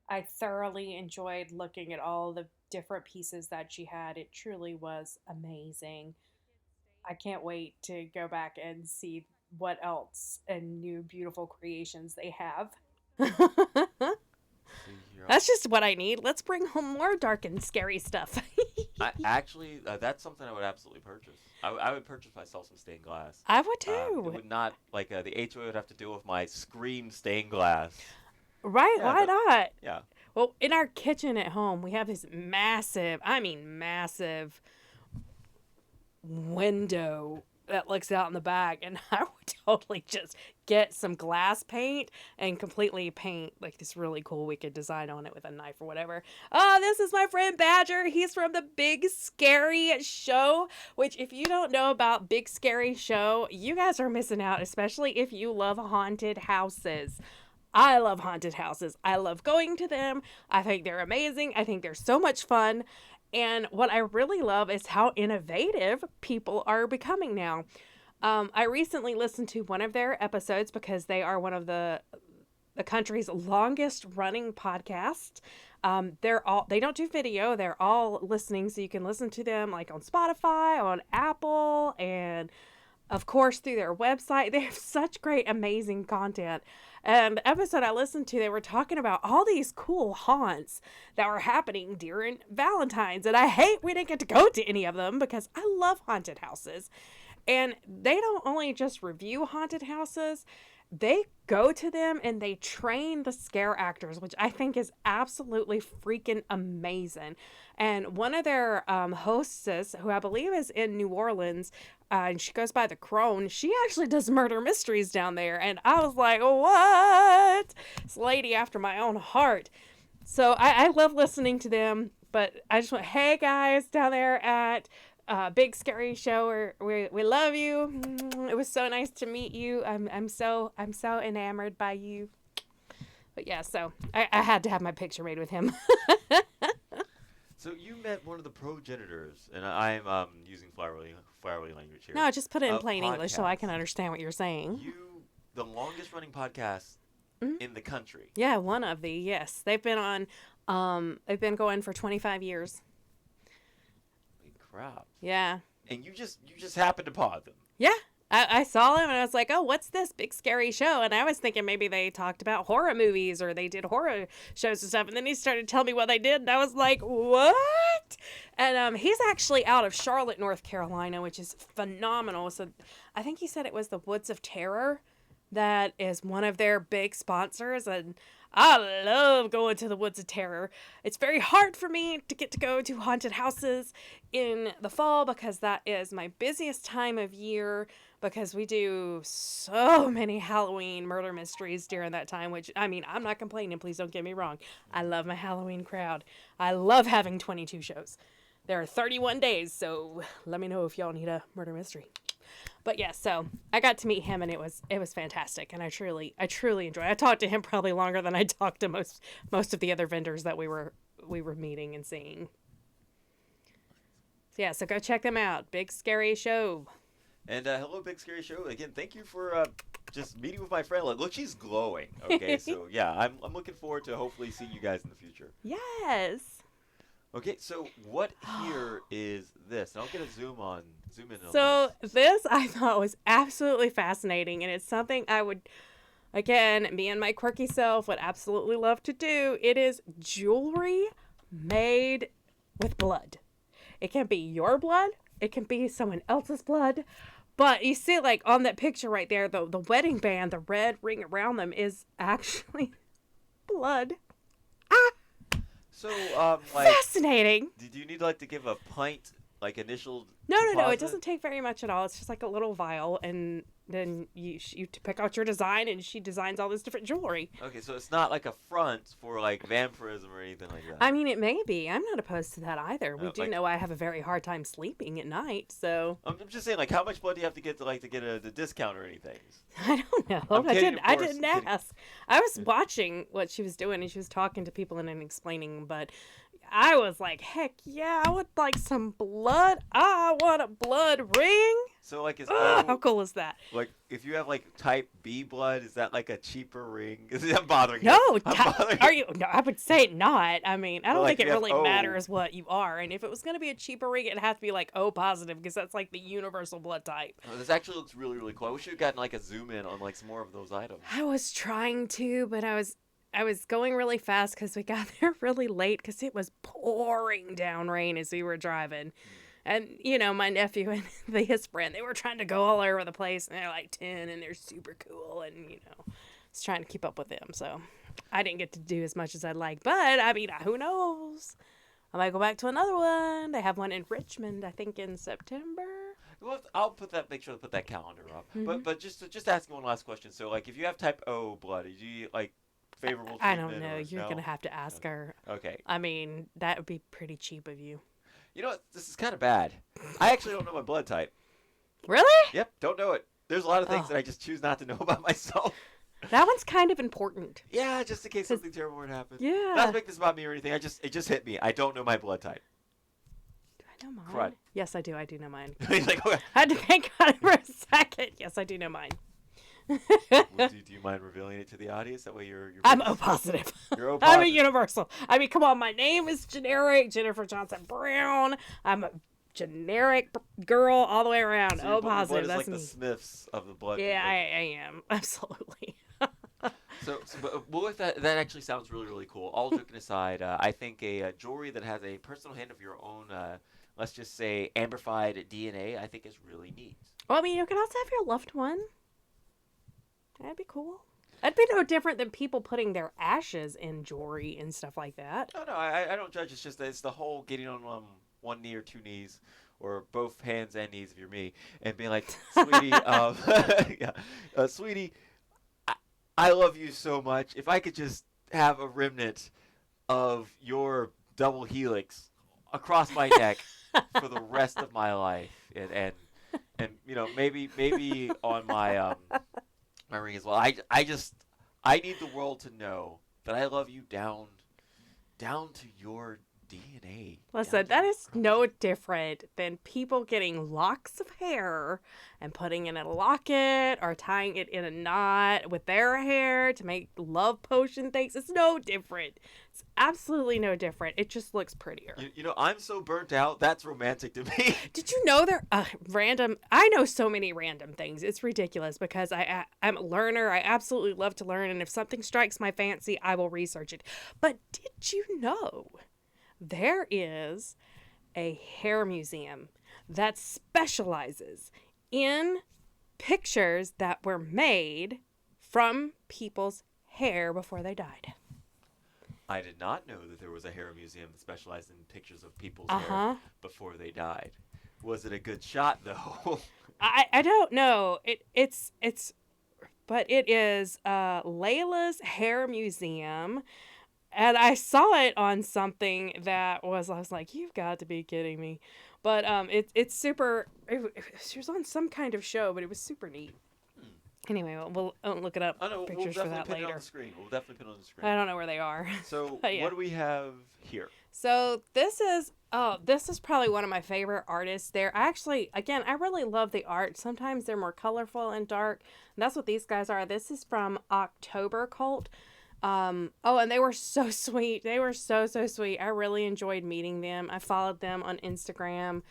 I thoroughly enjoyed looking at all the different pieces that she had. It truly was amazing. I can't wait to go back and see what else and new beautiful creations they have. See here. That's just what I need. Let's bring home more dark and scary stuff. That's something I would absolutely purchase. I would purchase myself some stained glass. I would It too. would not like the HOA would have to deal with my screamed stained glass. Right? Yeah, Why but not? yeah. Well, in our kitchen at home, we have this massive, I mean massive window that looks out in the back, and I would totally just get some glass paint and completely paint like this really cool wicked design on it with a knife or whatever. Oh, this is my friend Badger. He's from the Big Scary Show, which if you don't know about Big Scary Show, you guys are missing out, especially if you love haunted houses. I love haunted houses. I love going to them. I think they're amazing. I think they're so much fun. And what I really love is how innovative people are becoming now. I recently listened to one of their episodes because they are one of the country's longest running podcasts. They don't do video. They're all listening, so you can listen to them like on Spotify, on Apple, and of course through their website. They have such great, amazing content. And the episode I listened to, they were talking about all these cool haunts that were happening during Valentine's. And I hate we didn't get to go to any of them because I love haunted houses. And they don't only just review haunted houses, they go to them and they train the scare actors, which I think is absolutely freaking amazing. And one of their hostesses, who I believe is in New Orleans, and she goes by the Crone, she actually does murder mysteries down there. And I was like, what? This lady after my own heart. So I love listening to them. But I just went, hey guys, down there at Big Scary Show, we love you. It was so nice to meet you. I'm so enamored by you. But yeah, so I had to have my picture made with him. So you met one of the progenitors, and I'm using flowery language here. No, just put it in of plain English so I podcasts. can understand what you're saying. The longest running podcast in the country. Yeah, one of the, yes. They've been going for 25 years. Holy crap. Yeah. And you just happened to pod them. Yeah. I saw him and I was like, oh, what's this Big Scary Show? And I was thinking maybe they talked about horror movies or they did horror shows and stuff. And then he started telling me what they did. And I was like, what? And he's actually out of Charlotte, North Carolina, which is phenomenal. So I think he said it was the Woods of Terror that is one of their big sponsors. And I love going to the Woods of Terror. It's very hard for me to get to go to haunted houses in the fall because that is my busiest time of year, because we do so many Halloween murder mysteries during that time, which, I mean, I'm not complaining, please don't get me wrong. I love my Halloween crowd. I love having 22 shows. There are 31 days, so let me know if y'all need a murder mystery. But yeah, so I got to meet him and it was fantastic, and I truly enjoyed it. I talked to him probably longer than I talked to most of the other vendors that we were meeting and seeing. So yeah, so go check them out. Big Scary Show. And hello, Big Scary Show. Again, thank you for just meeting with my friend. Look, she's glowing. Okay, so yeah, I'm looking forward to hopefully seeing you guys in the future. Yes. Okay, so what here is this? And I'll get a zoom in on So this. this I thought was absolutely fascinating, and it's something I would, again, me and my quirky self would absolutely love to do. It is jewelry made with blood. It can be your blood. It can be someone else's blood. But you see, like, on that picture right there, the wedding band, the red ring around them is actually blood. So, like, Fascinating. did you need like to give a pint, like initial? No. It deposit? doesn't take very much at all. It's just like a little vial, and then you pick out your design, and she designs all this different jewelry. Okay, so it's not like a front for like vampirism or anything like that. I mean, it may be. I'm not opposed to that either. We do like- know I have a very hard time sleeping at night, so I'm just saying, like, how much blood do you have to get the discount or anything? I don't know. I'm kidding, I of course. didn't I'm kidding. ask. I was watching what she was doing, and she was talking to people and then explaining, but I was like, heck yeah, I would like some blood. I want a blood ring. So like is How cool is that? like if you have like type B blood, is that like a cheaper ring? I'm bothering you. No, I'm bothering are you? No, I would say not. I mean, I don't like, think it you have really O. matters what you are. And if it was going to be a cheaper ring, it'd have to be like O positive because that's like the universal blood type. Oh, this actually looks really, really cool. I wish you had gotten like a zoom in on like some more of those items. I was trying to, but I was going really fast because we got there really late because it was pouring down rain as we were driving. And, you know, my nephew and his friend, they were trying to go all over the place. And they're like 10 and they're super cool. And, you know, I was trying to keep up with them. So I didn't get to do as much as I'd like. But, I mean, who knows? I might go back to another one. They have one in Richmond, I think, in September. Well, I'll make sure to put that calendar up. But just asking one last question. So, like, if you have type O blood, do you, like, favorable treatment? I don't know. Or You're no? going to have to ask her. Okay. I mean, that would be pretty cheap of you. You know what? This is kind of bad. I actually don't know my blood type. Really? Yep, don't know it. There's a lot of things that I just choose not to know about myself. That one's kind of important. Yeah, just in case something terrible would happen. Yeah. Not to make this about me or anything. It just hit me. I don't know my blood type. Do I know mine? Crud. Yes, I do. I do know mine. He's like, okay. I had to think on it for a second. Yes, I do know mine. Well, do you mind revealing it to the audience? That way you're I'm O positive. You're O I'm positive. a universal. I mean, come on. My name is generic. Jennifer Johnson Brown. I'm a generic girl all the way around. So your O blood positive. is That's like me. the Smiths of the blood. Yeah, I am. Absolutely. But with that actually sounds really, really cool. All joking aside, I think a jewelry that has a personal hand of your own, let's just say amplified DNA, I think is really neat. Well, I mean, you can also have your loved one. That'd be cool. That'd be no different than people putting their ashes in jewelry and stuff like that. No, I don't judge. It's just that it's the whole getting on one knee or two knees, or both hands and knees if you're me, and being like, sweetie, sweetie, I love you so much. If I could just have a remnant of your double helix across my neck for the rest of my life, and you know maybe on my my ring as well. I need the world to know that I love you down to your DNA. Listen, that is no different than people getting locks of hair and putting it in a locket or tying it in a knot with their hair to make love potion things. It's no different. It's absolutely no different. It just looks prettier. You know, I'm so burnt out. That's romantic to me. Did you know there random? I know so many random things. It's ridiculous because I'm a learner. I absolutely love to learn, and if something strikes my fancy, I will research it. But did you know there is a hair museum that specializes in pictures that were made from people's hair before they died? I did not know that there was a hair museum that specialized in pictures of people's hair before they died. Was it a good shot though? I don't know. But it is Layla's Hair Museum. And I saw it on something that I was like, you've got to be kidding me. But it's super, she was on some kind of show, but it was super neat. Anyway, we'll look it up. Pictures for that later. On the screen. We'll definitely put it on the screen. I don't know where they are. So yeah. What do we have here? So this is probably one of my favorite artists there. I really love the art. Sometimes they're more colorful and dark. And that's what these guys are. This is from October Cult. And they were so sweet. They were so sweet. I really enjoyed meeting them. I followed them on Instagram,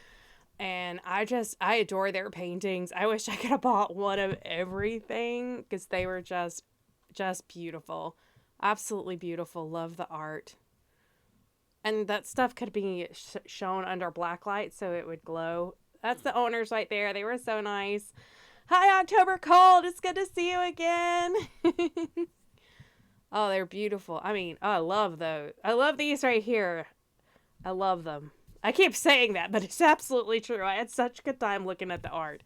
and I adore their paintings. I wish I could have bought one of everything because they were just beautiful. Absolutely beautiful. Love the art. And that stuff could be shown under black light so it would glow. That's the owners right there. They were so nice. Hi, October Cold. It's good to see you again. Oh, they're beautiful. I mean, I love those. I love these right here. I love them. I keep saying that, but it's absolutely true. I had such a good time looking at the art.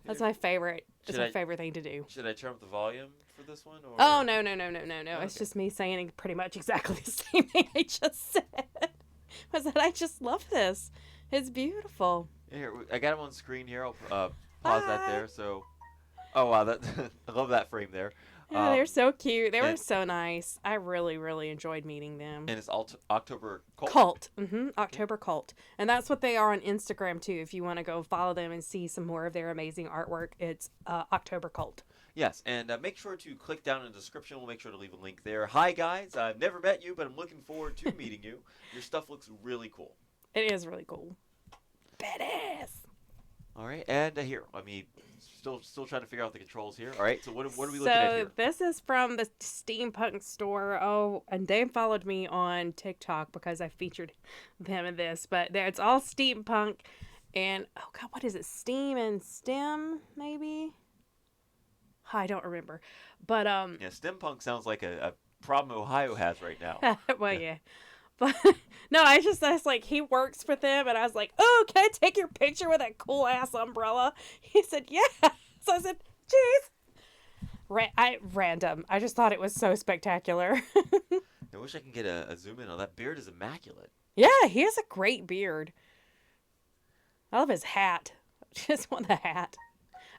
That's my favorite. It's my favorite thing to do. Should I turn up the volume for this one? Or? Oh, no. Okay. It's just me saying pretty much exactly the same thing I just said. Was that I just love this. It's beautiful. Here, I got them on screen here. I'll pause that there. So, oh wow, I love that frame there. Yeah, they're so cute. They were and- so nice. I really, really enjoyed meeting them. And it's October Cult. Cult. October Cult. And that's what they are on Instagram, too. If you want to go follow them and see some more of their amazing artwork, it's October Cult. Yes, and make sure to click down in the description. We'll make sure to leave a link there. Hi, guys. I've never met you, but I'm looking forward to meeting you. Your stuff looks really cool. It is really cool. Badass. All right, and here, still trying to figure out the controls here. All right, so what are we looking at here? So this is from the steampunk store. Oh, and they followed me on TikTok because I featured them in this. But it's all steampunk, and oh god, what is it? Steam and STEM, maybe? I don't remember, but Yeah, steampunk sounds like a problem Ohio has right now. well, yeah. But no, I was like, he works for them, and I was like, oh, can I take your picture with that cool ass umbrella? He said, yeah. So I said, geez. Random. I just thought it was so spectacular. I wish I could get a zoom in on that. Beard is immaculate. Yeah, he has a great beard. I love his hat. Just want the hat.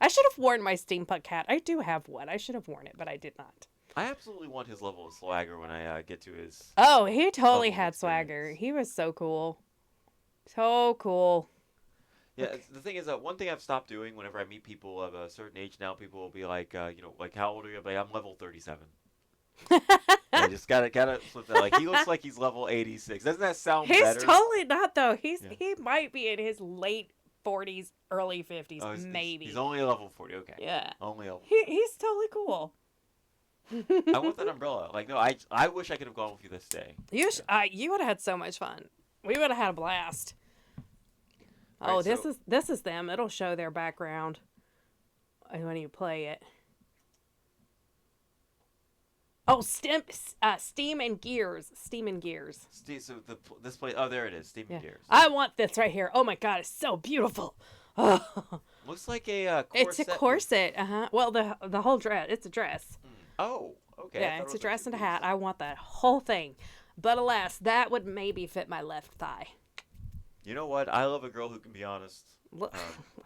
I should have worn my steampunk hat. I do have one. I should have worn it, but I did not. I absolutely want his level of swagger when I get to his. Oh, he totally level of had swagger. experience. He was so cool. So cool. Yeah, the thing is, one thing I've stopped doing whenever I meet people of a certain age now, people will be like, like, how old are you? I'm like, I'm level 37. I just gotta flip that. Like, he looks like he's level 86. Doesn't that sound He's better? totally not, though. Yeah. He might be in his late 40s, early 50s, Oh, maybe. He's only a level 40. Okay. Yeah. Only level. He's totally cool. I want that umbrella. Like, no, I wish I could have gone with you this day. You would have had so much fun. We would have had a blast. All right, this is them. It'll show their background when you play it. Oh, Steam and Gears. Steam and Gears. So this place. Oh, there it is. Steam Yeah. Gears. I want this right here. Oh my god, it's so beautiful. Oh. Looks like a corset. It's a corset. Well, the whole dress. It's a dress. Oh, okay. Yeah, it's a dress and a hat. I want that whole thing. But alas, that would maybe fit my left thigh. You know what? I love a girl who can be honest.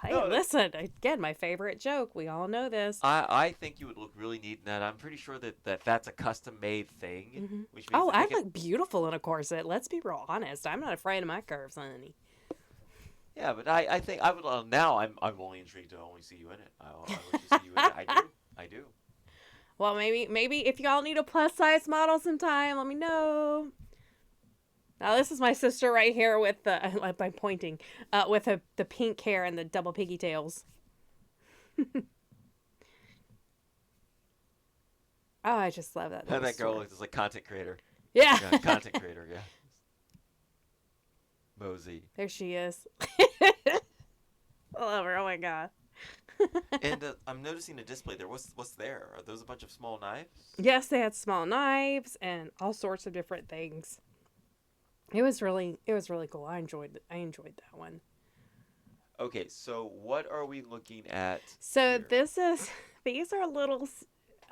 Hey, no, listen. Again, my favorite joke. We all know this. I think you would look really neat in that. I'm pretty sure that's a custom-made thing. Mm-hmm. Which means I look beautiful in a corset. Let's be real honest. I'm not afraid of my curves, honey. Yeah, but I think I would. Now I'm only intrigued to only see you in it. I would just see you in it. I do. Well, maybe if y'all need a plus size model sometime, let me know. Now this is my sister right here with by pointing, with the pink hair and the double piggy tails. Oh, I just love that. And little that girl sword. looks like content creator. Yeah. Yeah, content creator. Yeah. Mosey. There she is. I love her. Oh my god. And I'm noticing a display there. What's there? Are those a bunch of small knives? Yes, they had small knives and all sorts of different things. It was really cool. I enjoyed that one. Okay, so what are we looking at? So here? these are little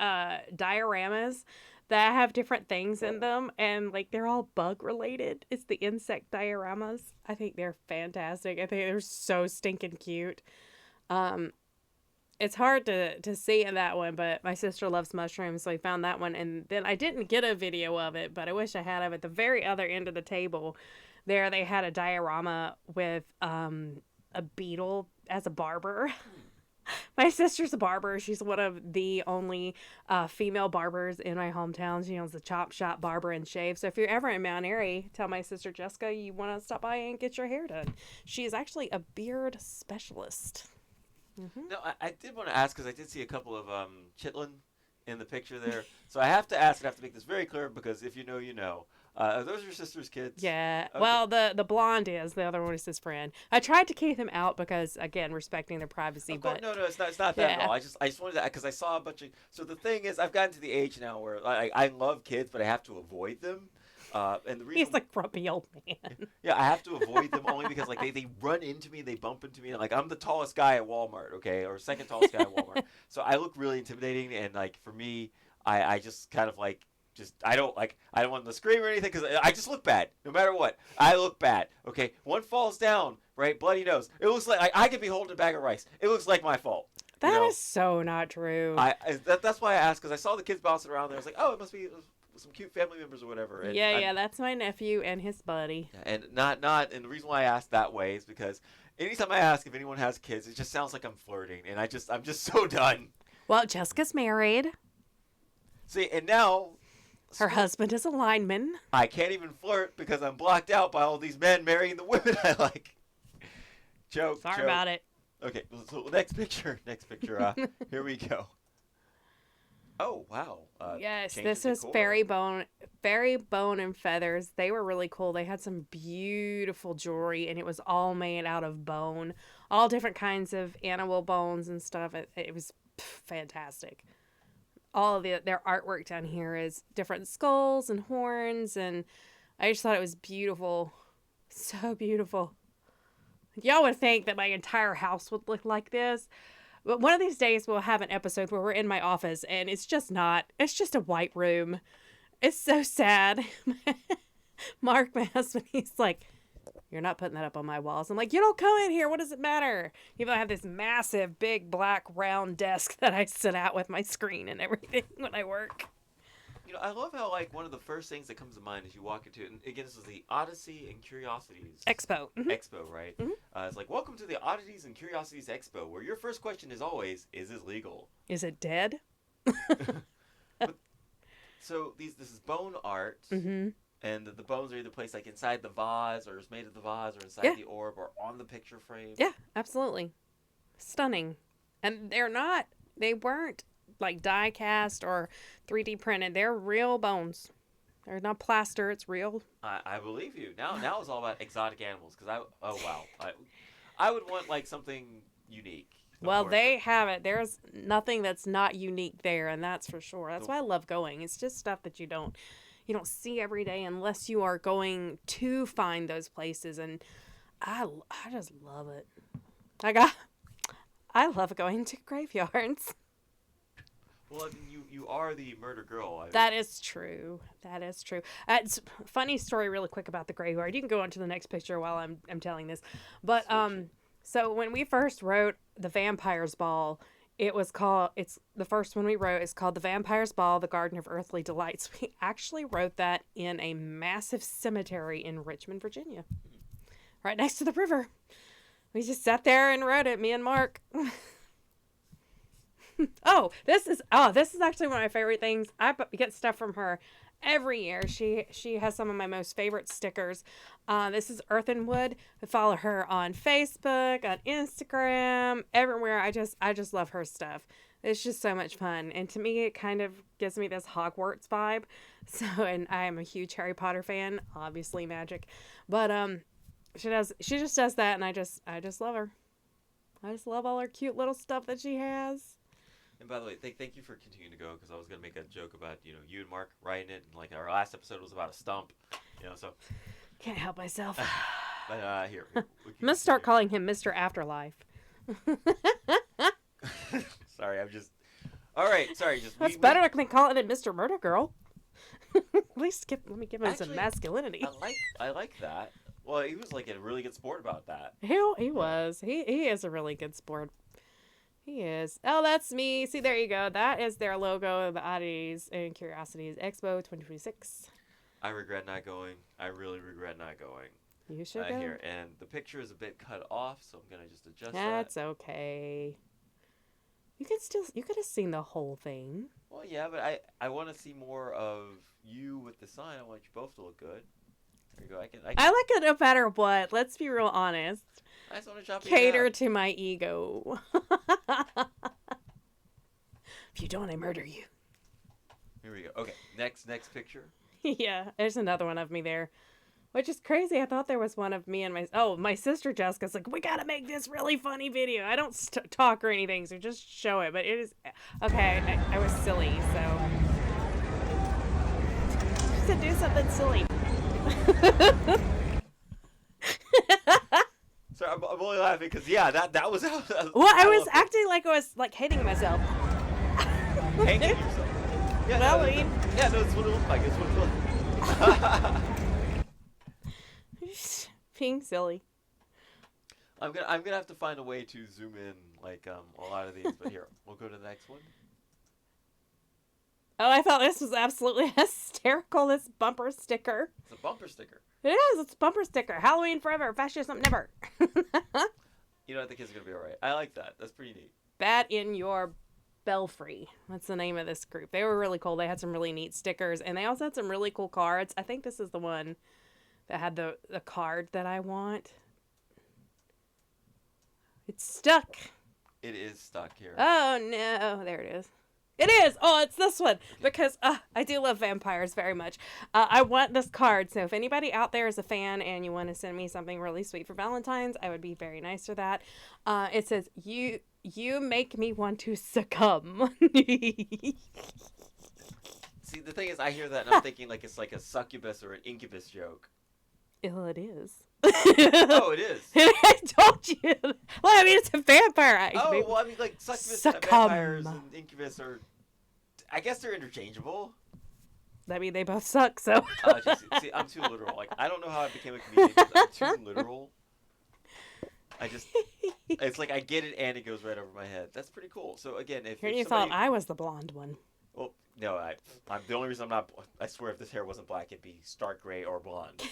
dioramas that have different things in them, and like they're all bug related. It's the insect dioramas. I think they're fantastic. I think they're so stinking cute. It's hard to see in that one, but my sister loves mushrooms, so I found that one. And then I didn't get a video of it, but I wish I had of it. At the very other end of the table, there they had a diorama with a beetle as a barber. My sister's a barber. She's one of the only female barbers in my hometown. She owns the Chop Shop Barber and Shave. So if you're ever in Mount Airy, tell my sister Jessica you want to stop by and get your hair done. She is actually a beard specialist. Mm-hmm. No, I did want to ask because I did see a couple of chitlin in the picture there. So I have to ask and I have to make this very clear because if you know, you know. Are those your sister's kids? Yeah. Okay. Well, the blonde is. The other one is his friend. I tried to keep him out because, again, respecting their privacy. Of course, but no, it's not that at yeah. all. I just wanted to because I saw a bunch of. So the thing is, I've gotten to the age now where I love kids, but I have to avoid them. And the reason he's like grumpy old man. yeah, I have to avoid them only because like they run into me, they bump into me, and like I'm the tallest guy at Walmart, okay, or second tallest guy at Walmart. So I look really intimidating, and like for me, I just kind of like. I don't want them to scream or anything because I just look bad. No matter what, I look bad. Okay, one falls down, right? Bloody nose. It looks like I could be holding a bag of rice. It looks like my fault. That is so not true. That's why I asked, because I saw the kids bouncing around there. I was like, oh, it must be some cute family members or whatever. And yeah, that's my nephew and his buddy. And and the reason why I asked that way is because anytime I ask if anyone has kids, it just sounds like I'm flirting, and I'm just so done. Well, Jessica's married. See, and now her husband is a lineman. I can't even flirt because I'm blocked out by all these men marrying the women I like. Joke. Sorry about it. Okay, so next picture. Here we go. Oh, wow. Yes, this is Fairy Bone and Feathers. They were really cool. They had some beautiful jewelry, and it was all made out of bone. All different kinds of animal bones and stuff. It was fantastic. All of their artwork down here is different skulls and horns, and I just thought it was beautiful. So beautiful. Y'all would think that my entire house would look like this. But one of these days we'll have an episode where we're in my office and it's just not. It's just a white room. It's so sad. Mark, my husband, he's like, you're not putting that up on my walls. I'm like, you don't come in here. What does it matter? Even though I have this massive, big, black, round desk that I sit at with my screen and everything when I work. You know, I love how, like, one of the first things that comes to mind as you walk into it, and again, this is the Odyssey and Curiosities Expo. Mm-hmm. Expo, right? Mm-hmm. It's like, welcome to the Oddities and Curiosities Expo, where your first question is always, is this legal? Is it dead? So this is bone art, mm-hmm. and the bones are either placed, like, inside the vase, or is made of the vase, or inside the orb, or on the picture frame. Yeah, absolutely. Stunning. And they weren't like die cast or 3D printed. They're real bones. They're not plaster. It's real. I believe you. Now it's all about exotic animals. Because I would want like something unique. Well, they have it. There's nothing that's not unique there, and that's for sure. That's why I love going. It's just stuff that you don't see every day unless you are going to find those places, and I just love it. I love going to graveyards. Well, I mean, you are the murder girl. That is true. It's a funny story really quick about the graveyard. You can go on to the next picture while I'm telling this. But so when we first wrote The Vampire's Ball, the first one we wrote is called The Vampire's Ball, The Garden of Earthly Delights. We actually wrote that in a massive cemetery in Richmond, Virginia. Right next to the river. We just sat there and wrote it, me and Mark. This is actually one of my favorite things. I get stuff from her every year. She has some of my most favorite stickers. This is Earthenwood. I follow her on Facebook, on Instagram, everywhere. I just love her stuff. It's just so much fun, and to me, it kind of gives me this Hogwarts vibe. So, and I am a huge Harry Potter fan, obviously magic, but she just does that, and I just love her. I just love all her cute little stuff that she has. And by the way, thank you for continuing to go, because I was going to make a joke about, you and Mark writing it, and like our last episode was about a stump, so. Can't help myself. But here. I'm going to start calling him Mr. Afterlife. Sorry, all right, sorry. That's better than calling it Mr. Murder Girl. At least let me give him some masculinity. I like that. Well, he was like a really good sport about that. He was. He is a really good sport. He is. Oh, that's me. See, there you go. That is their logo, the Oddities and Curiosities Expo 2026. I regret not going. I really regret not going. You should go. Here, and the picture is a bit cut off, so I'm gonna just adjust that. That's okay. You could have seen the whole thing. Well, yeah, but I want to see more of you with the sign. I want you both to look good. There you go. I like it no matter what. Let's be real honest. I just want to chop it Cater to my ego. If you don't, I murder you. Here we go. Okay, next picture. Yeah, there's another one of me there, which is crazy. I thought there was one of me and my sister Jessica's like, we gotta make this really funny video. I don't talk or anything, so just show it. But it is okay. I was silly, so just to do something silly. Sorry, I'm only laughing because that was. Well, I was acting like I was like hating myself. Hating yourself. Yeah, well, that's what it looked like. It's what it looked like. Being silly. I'm gonna have to find a way to zoom in like a lot of these. But here, we'll go to the next one. Oh, I thought this was absolutely hysterical, this bumper sticker. It's a bumper sticker. It is. It's a bumper sticker. Halloween forever. Fascism never. You know, I think the kids are going to be all right. I like that. That's pretty neat. Bat in your belfry. That's the name of this group. They were really cool. They had some really neat stickers, and they also had some really cool cards. I think this is the one that had the card that I want. It's stuck. It is stuck here. Oh, no. There it is. It is! Oh, it's this one! Because I do love vampires very much. I want this card, so if anybody out there is a fan and you want to send me something really sweet for Valentine's, I would be very nice for that. It says, you make me want to succumb. See, the thing is, I hear that and I'm thinking like it's like a succubus or an incubus joke. Well, it is. Oh, it is. I told you. Well, I mean, it's a vampire. Oh, well, I mean, like succubus and Succumb. vampires and incubus are, I guess they're interchangeable. I mean, they both suck, so. See, I'm too literal. Like, I don't know how I became a comedian because I'm too literal. It's like I get it and it goes right over my head. That's pretty cool. So again, if Here you somebody, thought I was the blonde one. well, no, I'm the only reason I'm not. I swear, if this hair wasn't black, it'd be stark gray or blonde.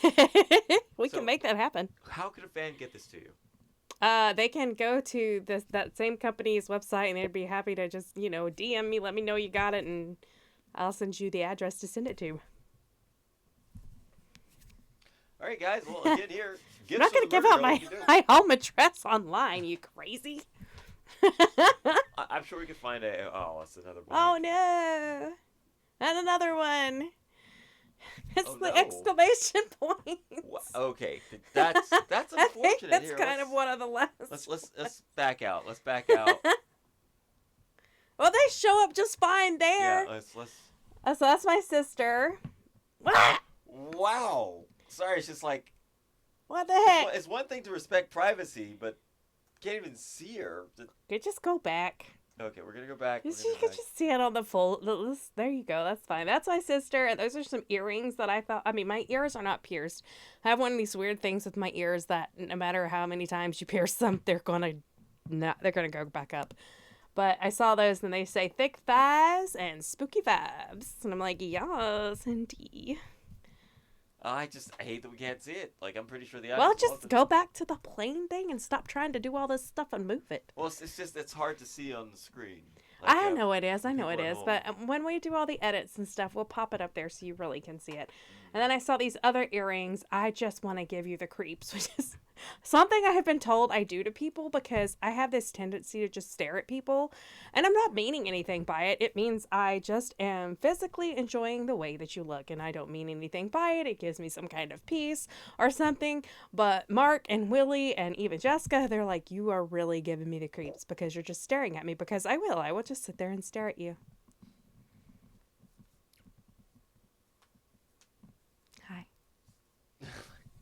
We So- can make that happen. How could a fan get this to you? They can go to that same company's website and they'd be happy to just, DM me, let me know you got it, and I'll send you the address to send it to. All right, guys. Well, again, here. I'm not going to give out my home address online, you crazy. I'm sure we could find a. Oh, that's another one. Oh, no. And another one. It's Oh, the no. exclamation point. Okay, that's I unfortunate. think that's Here, kind of one of the last. Let's back out. Let's back out. Well, they show up just fine there. Yeah, let's. So that's my sister. Wow. Sorry, it's just like. What the heck? It's one thing to respect privacy, but can't even see her. You just go back. Okay, we're gonna go back. You can just see it on the full. There you go. That's fine. That's my sister. And those are some earrings that I thought. I mean, my ears are not pierced. I have one of these weird things with my ears that no matter how many times you pierce them, they're gonna go back up. But I saw those and they say thick thighs and spooky vibes, and I'm like, yes, indeed. I hate that we can't see it. Like, I'm pretty sure the Well, audience just loves it. go back to the plain thing and stop trying to do all this stuff and move it. Well, it's hard to see on the screen. Like, I know it is. I know it people at is. home. But when we do all the edits and stuff, we'll pop it up there so you really can see it. And then I saw these other earrings. I just want to give you the creeps, which is something I have been told I do to people because I have this tendency to just stare at people. And I'm not meaning anything by it. It means I just am physically enjoying the way that you look. And I don't mean anything by it. It gives me some kind of peace or something. But Mark and Willie and even Jessica, they're like, you are really giving me the creeps because you're just staring at me. Because I will just sit there and stare at you. Hi.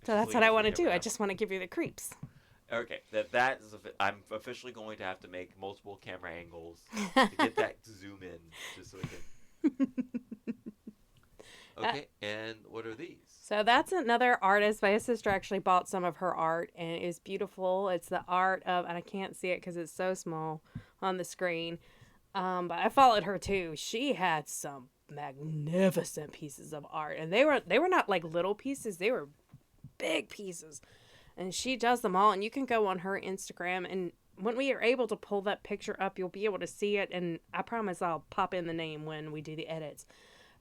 So that's what I want to do. I just want to give you the creeps. Okay, I'm officially going to have to make multiple camera angles to get that to zoom in, just so we can. Okay, and what are these? So that's another artist. My sister actually bought some of her art, and it is beautiful. It's the art of, and I can't see it because it's so small on the screen. But I followed her too. She had some magnificent pieces of art, and they were not like little pieces. They were big pieces, and she does them all. And you can go on her Instagram, and when we are able to pull that picture up, you'll be able to see it. And I promise I'll pop in the name when we do the edits.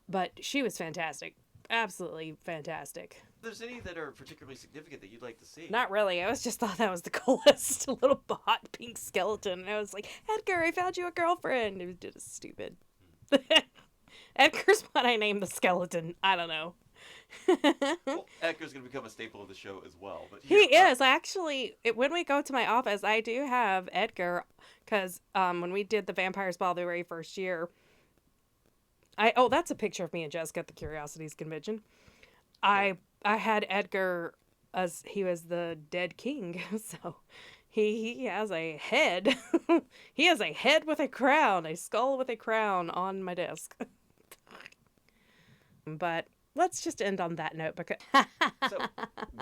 But she was fantastic, absolutely fantastic. If there's any that are particularly significant that you'd like to see? Not really. I just thought that was the coolest little hot pink skeleton. And I was like, Edgar, I found you a girlfriend. It was just stupid. Edgar's what I named the skeleton. I don't know. Well, Edgar's going to become a staple of the show as well. But He is. Actually, when we go to my office, I do have Edgar. Because when we did the Vampires Ball the very first year, that's a picture of me and Jessica at the Curiosities convention. I had Edgar as he was the dead king, so he has a head. He has a head with a crown, a skull with a crown on my desk. But let's just end on that note because. So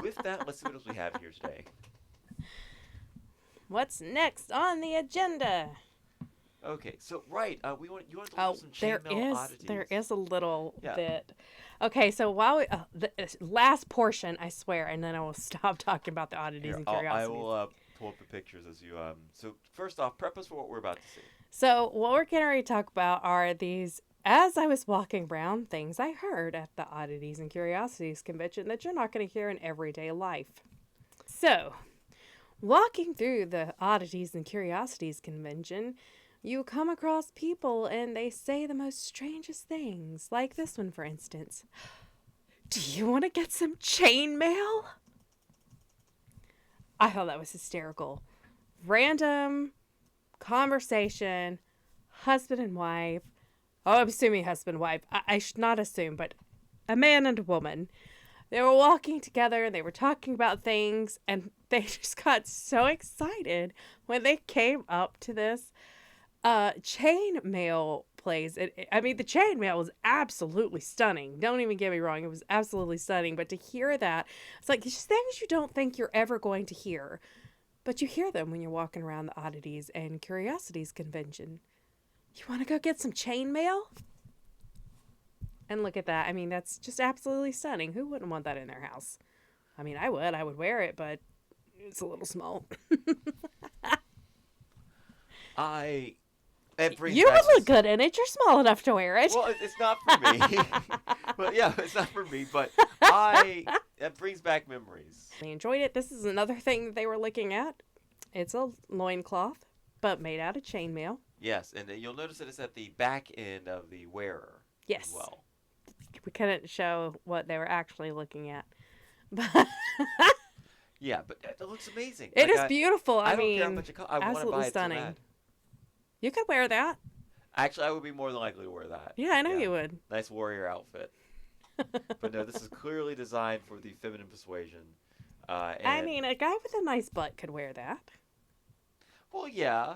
with that, let's see what else we have here today. What's next on the agenda? Okay, so you want to look Oh, up some chainmail oddities. there is a little Yeah. bit. Okay, so while we, the last portion, I swear, and then I will stop talking about the oddities Here, and curiosities. I will pull up the pictures as you. So first off, prep us for what we're about to see. So what we're getting ready to talk about are these, as I was walking around, things I heard at the Oddities and Curiosities convention that you're not going to hear in everyday life. So, walking through the Oddities and Curiosities convention, you come across people and they say the most strangest things, like this one, for instance. Do you want to get some chainmail? I thought that was hysterical. Random conversation, husband and wife. Oh, I'm assuming husband and wife. I should not assume, but a man and a woman. They were walking together and they were talking about things, and they just got so excited when they came up to this chainmail place. I mean, the chainmail was absolutely stunning. Don't even get me wrong. It was absolutely stunning. But to hear that, it's like just things you don't think you're ever going to hear. But you hear them when you're walking around the Oddities and Curiosities convention. You want to go get some chainmail? And look at that. I mean, that's just absolutely stunning. Who wouldn't want that in their house? I mean, I would. I would wear it, but it's a little small. You would look good in it. You're small enough to wear it. Well, it's not for me. But yeah, it's not for me. But that brings back memories. They enjoyed it. This is another thing that they were looking at. It's a loincloth, but made out of chainmail. Yes, and you'll notice that it's at the back end of the wearer. Yes. As well. We couldn't show what they were actually looking at. But yeah, but it looks amazing. It is beautiful. I mean, don't care how much it costs. I want to buy it stunning. so bad. You could wear that. Actually, I would be more than likely to wear that. Yeah, I know you would. Nice warrior outfit. But no, this is clearly designed for the feminine persuasion. I mean, a guy with a nice butt could wear that. Well, yeah.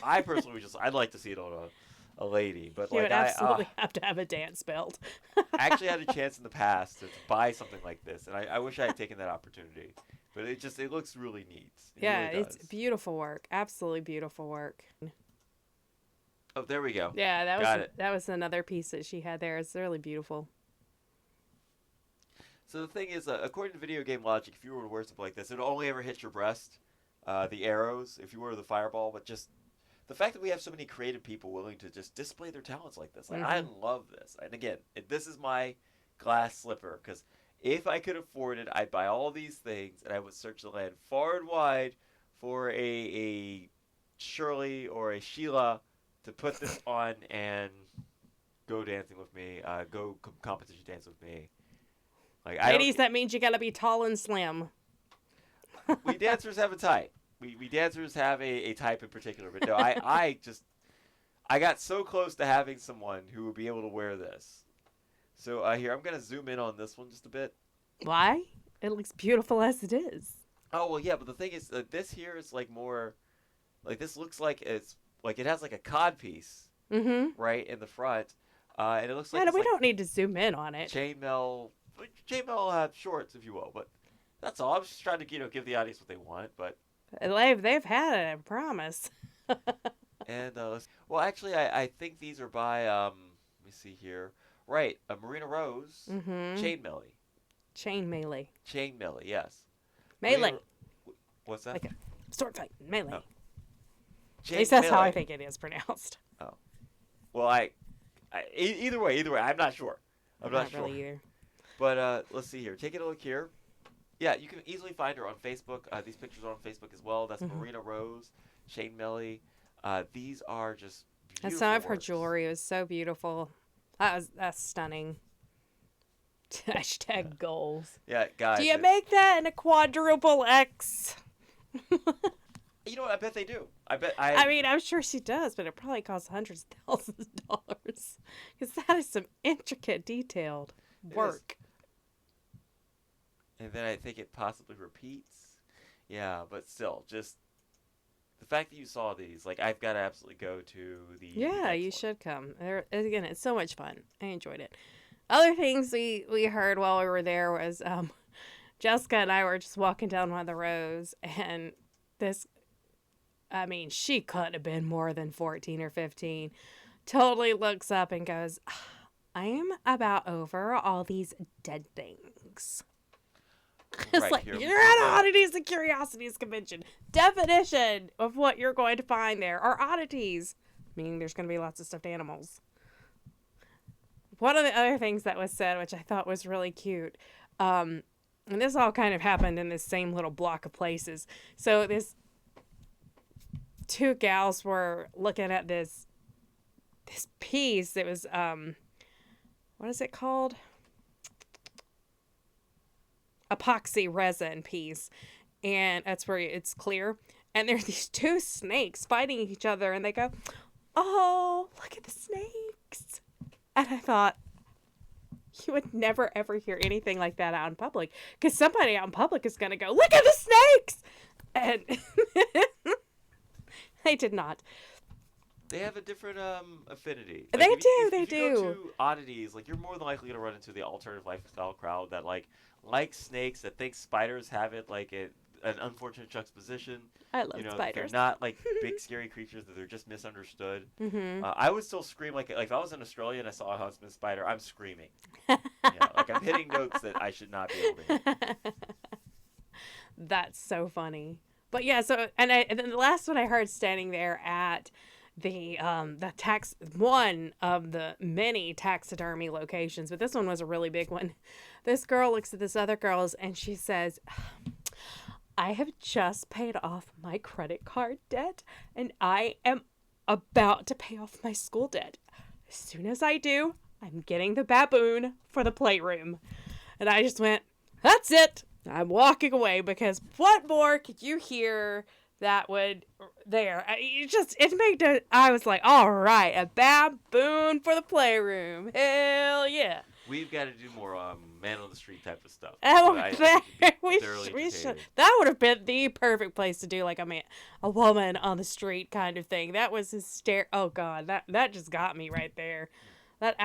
I personally I'd like to see it on a lady, but you would absolutely have to have a dance belt. I actually had a chance in the past to buy something like this, and I wish I had taken that opportunity. But it looks really neat. Yeah, really it's beautiful work. Absolutely beautiful work. Oh, there we go. Yeah, that was another piece that she had there. It's really beautiful. So the thing is, according to video game logic, if you were to wear something like this, it would only ever hit your breast, the arrows, if you were the fireball. But just the fact that we have so many creative people willing to just display their talents like this, I love this. And again, this is my glass slipper, because if I could afford it, I'd buy all these things, and I would search the land far and wide for a Shirley or a Sheila to put this on and go dancing with me, go competition dance with me. Like, ladies, that means you gotta be tall and slim. We dancers have a type. We dancers have a type in particular. But no, I got so close to having someone who would be able to wear this. So here, I'm going to zoom in on this one just a bit. Why? It looks beautiful as it is. Oh, well, yeah, but the thing is, this here is like more, like this looks like it has like a cod piece, right, in the front. And it looks like we don't need to zoom in on it. Chainmail shorts, if you will. But that's all. I was just trying to, give the audience what they want. But they've had it, I promise. And well, actually, I think these are by let me see here. Right, a Marina Rose, chainmail. Chainmail, yes. Melee. What's that? Like a sword fight, melee. Oh. At least that's how I think it is pronounced. Oh. Well, either way, I'm not sure. I'm not sure. Really either. But let's see here. Taking a look here. Yeah, you can easily find her on Facebook. These pictures are on Facebook as well. That's Marina Rose, chainmail. These are just beautiful. And some of her jewelry was so beautiful. That's stunning. Hashtag goals. Yeah, guys. Do you make that in a quadruple X? You know what? I bet they do. I mean, I'm sure she does, but it probably costs hundreds of thousands of dollars. Because that is some intricate, detailed work. And then I think it possibly repeats. Yeah, but still, just the fact that you saw these, like, I've got to absolutely go to the you should come. Again, it's so much fun. I enjoyed it. Other things we heard while we were there was Jessica and I were just walking down one of the rows, and this I mean, she couldn't have been more than 14 or 15. Totally looks up and goes, I'm about over all these dead things. It's Right, like, here we you're go at back. Oddities and Curiosities Convention. Definition of what you're going to find there are oddities, meaning there's going to be lots of stuffed animals. One of the other things that was said, which I thought was really cute, and this all kind of happened in this same little block of places. So this two gals were looking at this piece. It was what is it called? Epoxy resin piece, and that's where it's clear. And there's these two snakes fighting each other, and they go, "Oh, look at the snakes!" And I thought, you would never ever hear anything like that out in public, because somebody out in public is gonna go, "Look at the snakes," and they did not. They have a different affinity. They if do, you, they if you go do. to Oddities, like you're more than likely gonna run into the alternative lifestyle crowd that like snakes, that thinks spiders have it like an unfortunate juxtaposition. I love They're spiders. not like big scary creatures; that they're just misunderstood. Mm-hmm. I would still scream like if I was in Australia and I saw a huntsman spider, I'm screaming. Like I'm hitting notes that I should not be able to hit. That's so funny. But yeah, so and then the last one I heard standing there at the one of the many taxidermy locations, but this one was a really big one. This girl looks at this other girl's and she says, I have just paid off my credit card debt and I am about to pay off my school debt. As soon as I do, I'm getting the baboon for the playroom. And I just went, that's it. I'm walking away, because what more could you hear that would there? I was like, all right, a baboon for the playroom. Hell yeah. We've got to do more man on the street type of stuff. Oh, I think it'd be we thoroughly should. entertaining. That would have been the perfect place to do like a woman on the street kind of thing. That was hysterical. Oh God, that just got me right there. Here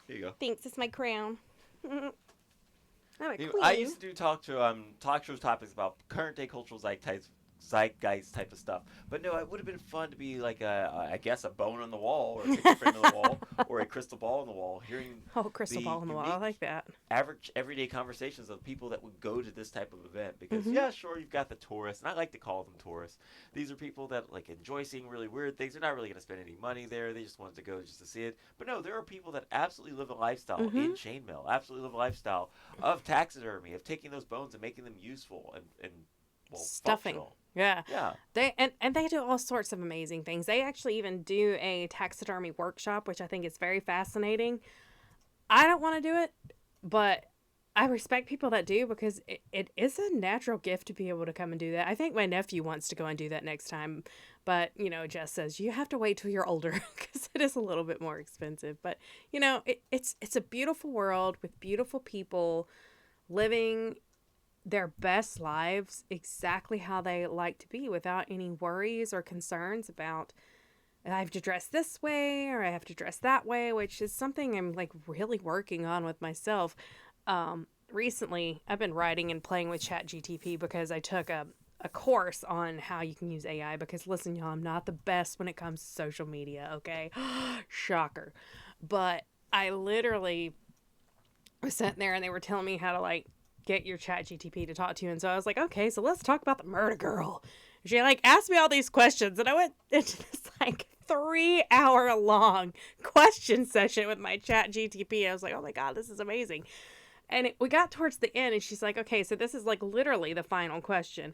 you go. Thinks it's my crown. I'm a queen. I used to do talk show topics about current day cultural zeitgeist type of stuff. But no, it would have been fun to be like I guess a bone on the wall, or a picture frame on the wall, or a crystal ball on the wall, hearing Crystal ball on the wall. I unique, like that. average everyday conversations of people that would go to this type of event. Because Mhm. yeah, sure, you've got the tourists, and I like to call them tourists. These are people that like enjoy seeing really weird things. They're not really going to spend any money there. They just wanted to go just to see it. But no, there are people that absolutely live a lifestyle in chainmail, absolutely live a lifestyle of taxidermy, of taking those bones and making them useful and Stuffing. functional. Yeah. Yeah. And they do all sorts of amazing things. They actually even do a taxidermy workshop, which I think is very fascinating. I don't want to do it, but I respect people that do, because it is a natural gift to be able to come and do that. I think my nephew wants to go and do that next time, but Jess says you have to wait till you're older, because it is a little bit more expensive. But it's a beautiful world with beautiful people living their best lives exactly how they like to be, without any worries or concerns about I have to dress this way or I have to dress that way, which is something I'm like really working on with myself. Recently I've been writing and playing with ChatGTP because I took a course on how you can use AI, because listen, y'all, I'm not the best when it comes to social media, okay? Shocker. But I literally was sitting there and they were telling me how to like get your ChatGTP to talk to you. And so I was like, okay, so let's talk about the murder girl. She like asked me all these questions, and I went into this like 3-hour long question session with my ChatGTP. I was like, oh my God, this is amazing. And we got towards the end and she's like, okay, so this is like literally the final question.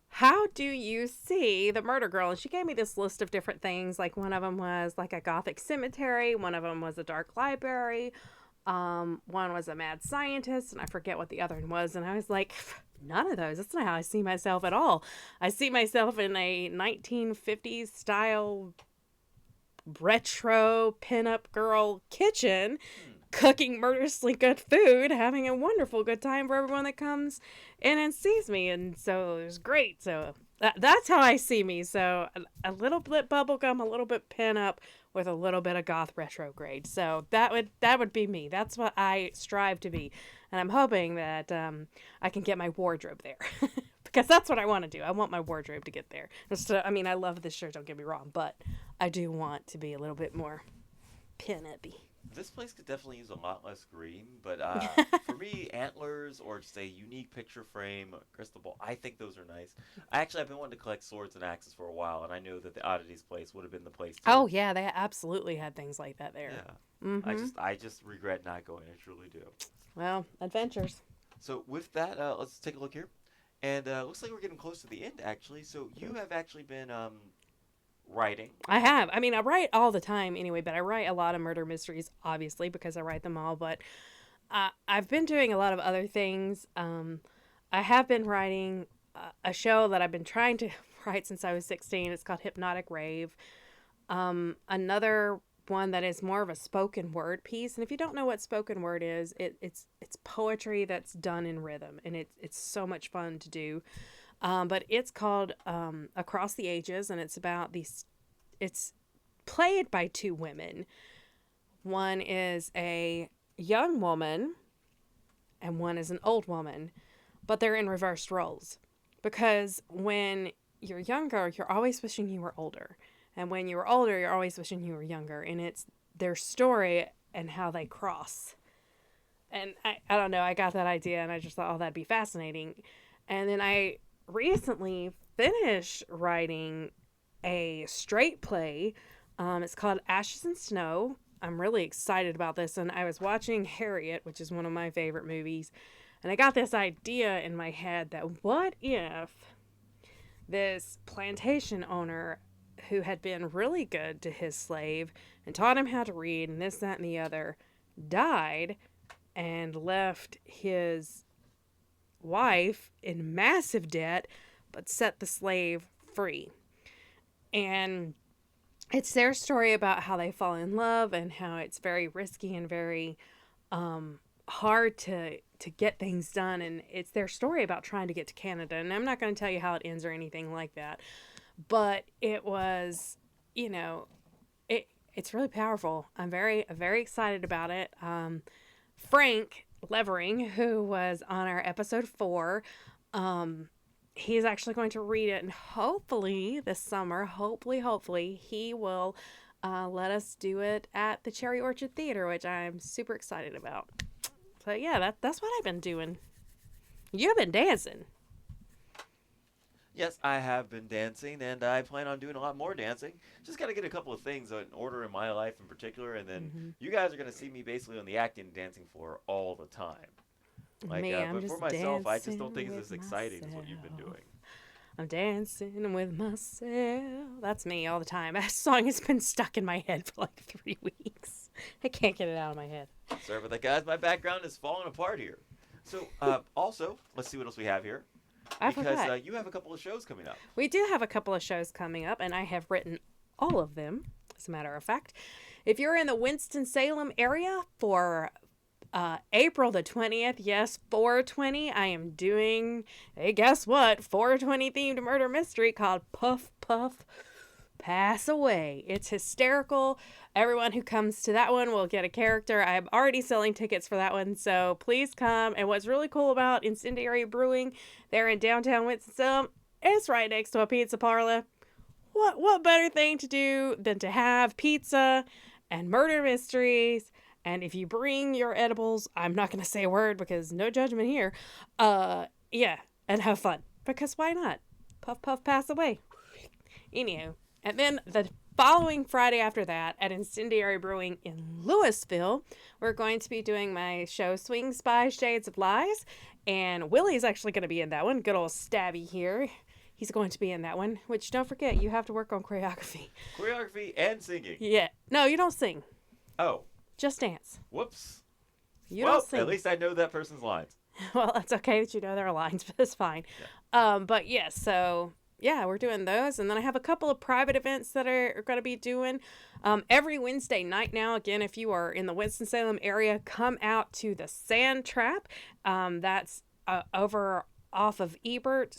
How do you see the murder girl? And she gave me this list of different things. Like one of them was like a gothic cemetery. One of them was a dark library. One was a mad scientist, and I forget what the other one was. And I was like, none of those. That's not how I see myself at all. I see myself in a 1950s style retro pinup girl kitchen, cooking murderously good food, having a wonderful good time for everyone that comes in and sees me. And so it was great. So that's how I see me. So a little bit bubblegum, a little bit pinup, with a little bit of goth retrograde. So that would be me. That's what I strive to be. And I'm hoping that I can get my wardrobe there. Because that's what I want to do. I want my wardrobe to get there. So, I mean, I love this shirt, don't get me wrong, but I do want to be a little bit more pin-uppy. This place could definitely use a lot less green, but for me, antlers or just a unique picture frame, crystal ball, I think those are nice. I've been wanting to collect swords and axes for a while, and I know that the Oddities place would have been the place to. Oh, yeah, they absolutely had things like that there. Yeah. Mm-hmm. I just regret not going. I truly do. Well, adventures. So with that, let's take a look here. And looks like we're getting close to the end, actually. So you have actually been writing. I have. I mean, I write all the time anyway, but I write a lot of murder mysteries, obviously, because I write them all. But I've been doing a lot of other things. I have been writing a show that I've been trying to write since I was 16. It's called Hypnotic Rave. Another one that is more of a spoken word piece. And if you don't know what spoken word is, it's poetry that's done in rhythm. And it's so much fun to do. But it's called Across the Ages, and it's about these. It's played by two women. One is a young woman, and one is an old woman, but they're in reversed roles. Because when you're younger, you're always wishing you were older, and when you were older, you're always wishing you were younger. And it's their story and how they cross. And I don't know. I got that idea, and I just thought, oh, that'd be fascinating. And then I recently finished writing a straight play. It's called Ashes and Snow. I'm really excited about this, and I was watching Harriet, which is one of my favorite movies, and I got this idea in my head that what if this plantation owner who had been really good to his slave and taught him how to read and this, that, and the other died and left his wife in massive debt, but set the slave free. And it's their story about how they fall in love and how it's very risky and very hard to get things done. And it's their story about trying to get to Canada. And I'm not going to tell you how it ends or anything like that, but it was, it's really powerful. I'm very, very excited about it. Frank Levering, who was on our episode 4, he's actually going to read it, and hopefully this summer, hopefully he will let us do it at the Cherry Orchard Theater, which I'm super excited about. So yeah, that's what I've been doing. You've been dancing. Yes, I have been dancing, and I plan on doing a lot more dancing. Just got to get a couple of things in order in my life in particular, and then you guys are going to see me basically on the acting and dancing floor all the time. Like, but for myself, I just don't think it's as exciting as what you've been doing. I'm dancing with myself. That's me all the time. That song has been stuck in my head for like 3 weeks. I can't get it out of my head. Sorry about that, guys. My background is falling apart here. So, also, let's see what else we have here. Because you have a couple of shows coming up. We do have a couple of shows coming up, and I have written all of them, as a matter of fact. If you're in the Winston-Salem area for April the 20th, yes, 420, I am doing, hey, guess what? 420 themed murder mystery called Puff Puff Pass Away. It's hysterical. Everyone who comes to that one will get a character. I'm already selling tickets for that one, so please come. And what's really cool about Incendiary Brewing, they're in downtown Winston-Salem. It's right next to a pizza parlor. What better thing to do than to have pizza and murder mysteries? And if you bring your edibles, I'm not going to say a word because no judgment here. Yeah, and have fun. Because why not? Puff, puff, pass away. Anyhow, and then the following Friday after that at Incendiary Brewing in Louisville, we're going to be doing my show Swings by Shades of Lies. And Willie's actually going to be in that one. Good old Stabby here. He's going to be in that one, which don't forget, you have to work on choreography. Choreography and singing. Yeah. No, you don't sing. Oh. Just dance. Whoops. You don't sing. At least I know that person's lines. Well, it's okay that you know their lines, but it's fine. Yeah. But yes, so yeah, we're doing those. And then I have a couple of private events that are going to be doing every Wednesday night now. Again, if you are in the Winston-Salem area, come out to the Sand Trap. That's over off of Ebert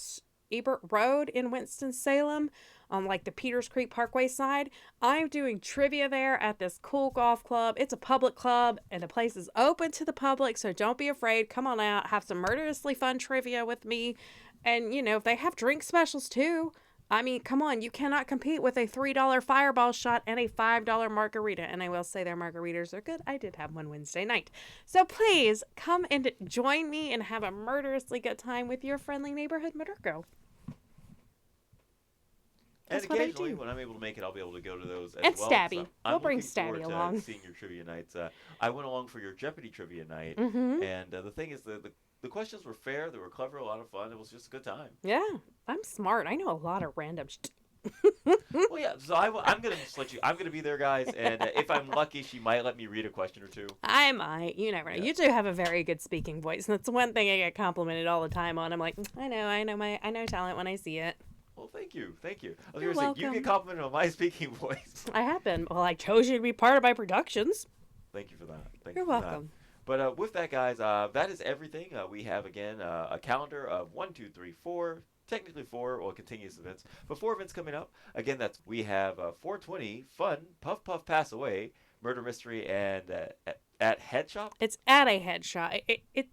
Road in Winston-Salem, on like the Peters Creek Parkway side. I'm doing trivia there at this cool golf club. It's a public club and the place is open to the public, so don't be afraid. Come on out, have some murderously fun trivia with me. And, if they have drink specials too. I mean, come on, you cannot compete with a $3 fireball shot and a $5 margarita. And I will say their margaritas are good. I did have one Wednesday night. So please come and join me and have a murderously good time with your friendly neighborhood murder girl. And That's what I occasionally, do. when I'm able to make it, I'll be able to go to those as And well. Stabby. So We'll I'm bring looking Stabby forward to along. seeing your trivia nights. I went along for your Jeopardy trivia night, Mm-hmm. and the thing is, the questions were fair, they were clever, a lot of fun. It was just a good time. Yeah, I'm smart. I know a lot of random Well, yeah. So I'm gonna just let you. I'm gonna be there, guys, and if I'm lucky, she might let me read a question or two. I might. You never know. Yeah. You do have a very good speaking voice. And that's one thing I get complimented all the time on. I'm like, I know talent when I see it. Well, thank you. I was You're gonna say you welcome. get complimented on my speaking voice. I have been. Well, I chose you to be part of my productions. Thank you for that. You're welcome. But with that, guys, that is everything. We have, again, a calendar of 1, 2, 3, 4, technically 4, well, continuous events. But 4 events coming up. Again, we have 420, fun, Puff Puff Pass Away, Murder Mystery, and at Head Shop. It's at a head shop.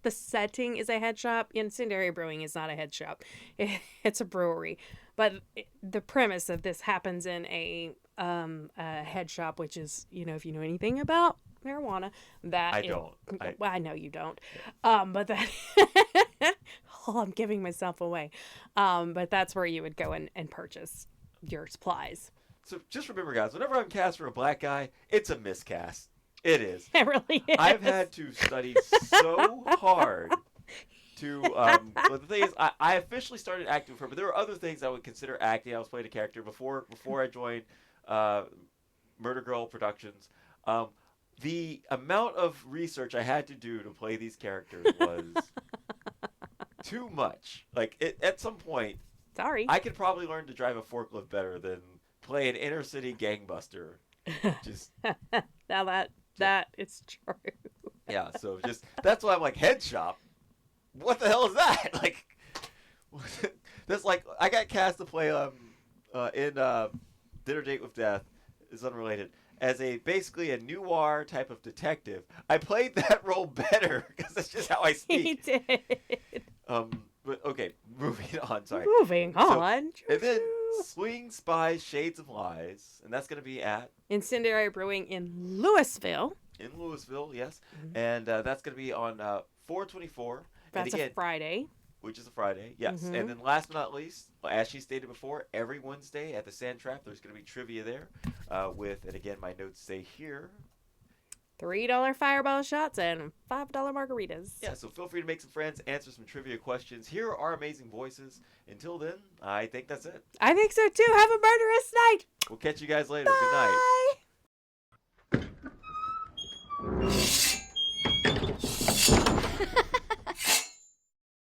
The setting is a head shop. Incendiary Brewing is not a head shop. It's a brewery. But the premise of this happens in a head shop, which is, if you know anything about marijuana, I don't. Well, I know you don't. But that I'm giving myself away. But that's where you would go and purchase your supplies. So just remember, guys, whenever I'm cast for a black guy, it's a miscast. It is. It really is. I've had to study so hard to. But the thing is, I officially started acting for, but there were other things I would consider acting. I was playing a character before I joined Murder Girl Productions. The amount of research I had to do to play these characters was too much. Like, at some point, Sorry. I could probably learn to drive a forklift better than play an inner city gangbuster. Just Now that it's true. yeah. So that's why I'm like, head shop. What the hell is that? Like, that's like I got cast to play in Dinner Date with Death. Is unrelated. As basically a noir type of detective, I played that role better because that's just how I speak. He did. But okay, moving on. Sorry. Moving on. And then Swing Spies Shades of Lies, and that's going to be at Incendiary Brewing in Louisville. in Louisville, yes, and that's going to be on 4/24. That's and again, a Friday. which is a Friday, yes. Mhm. And then last but not least, as she stated before, every Wednesday at the Sand Trap, there's going to be trivia there and again, my notes say here. $3 fireball shots and $5 margaritas. Yeah, so feel free to make some friends, answer some trivia questions, hear our amazing voices. Until then, I think that's it. I think so too. Have a murderous night. We'll catch you guys later. Good night. Bye.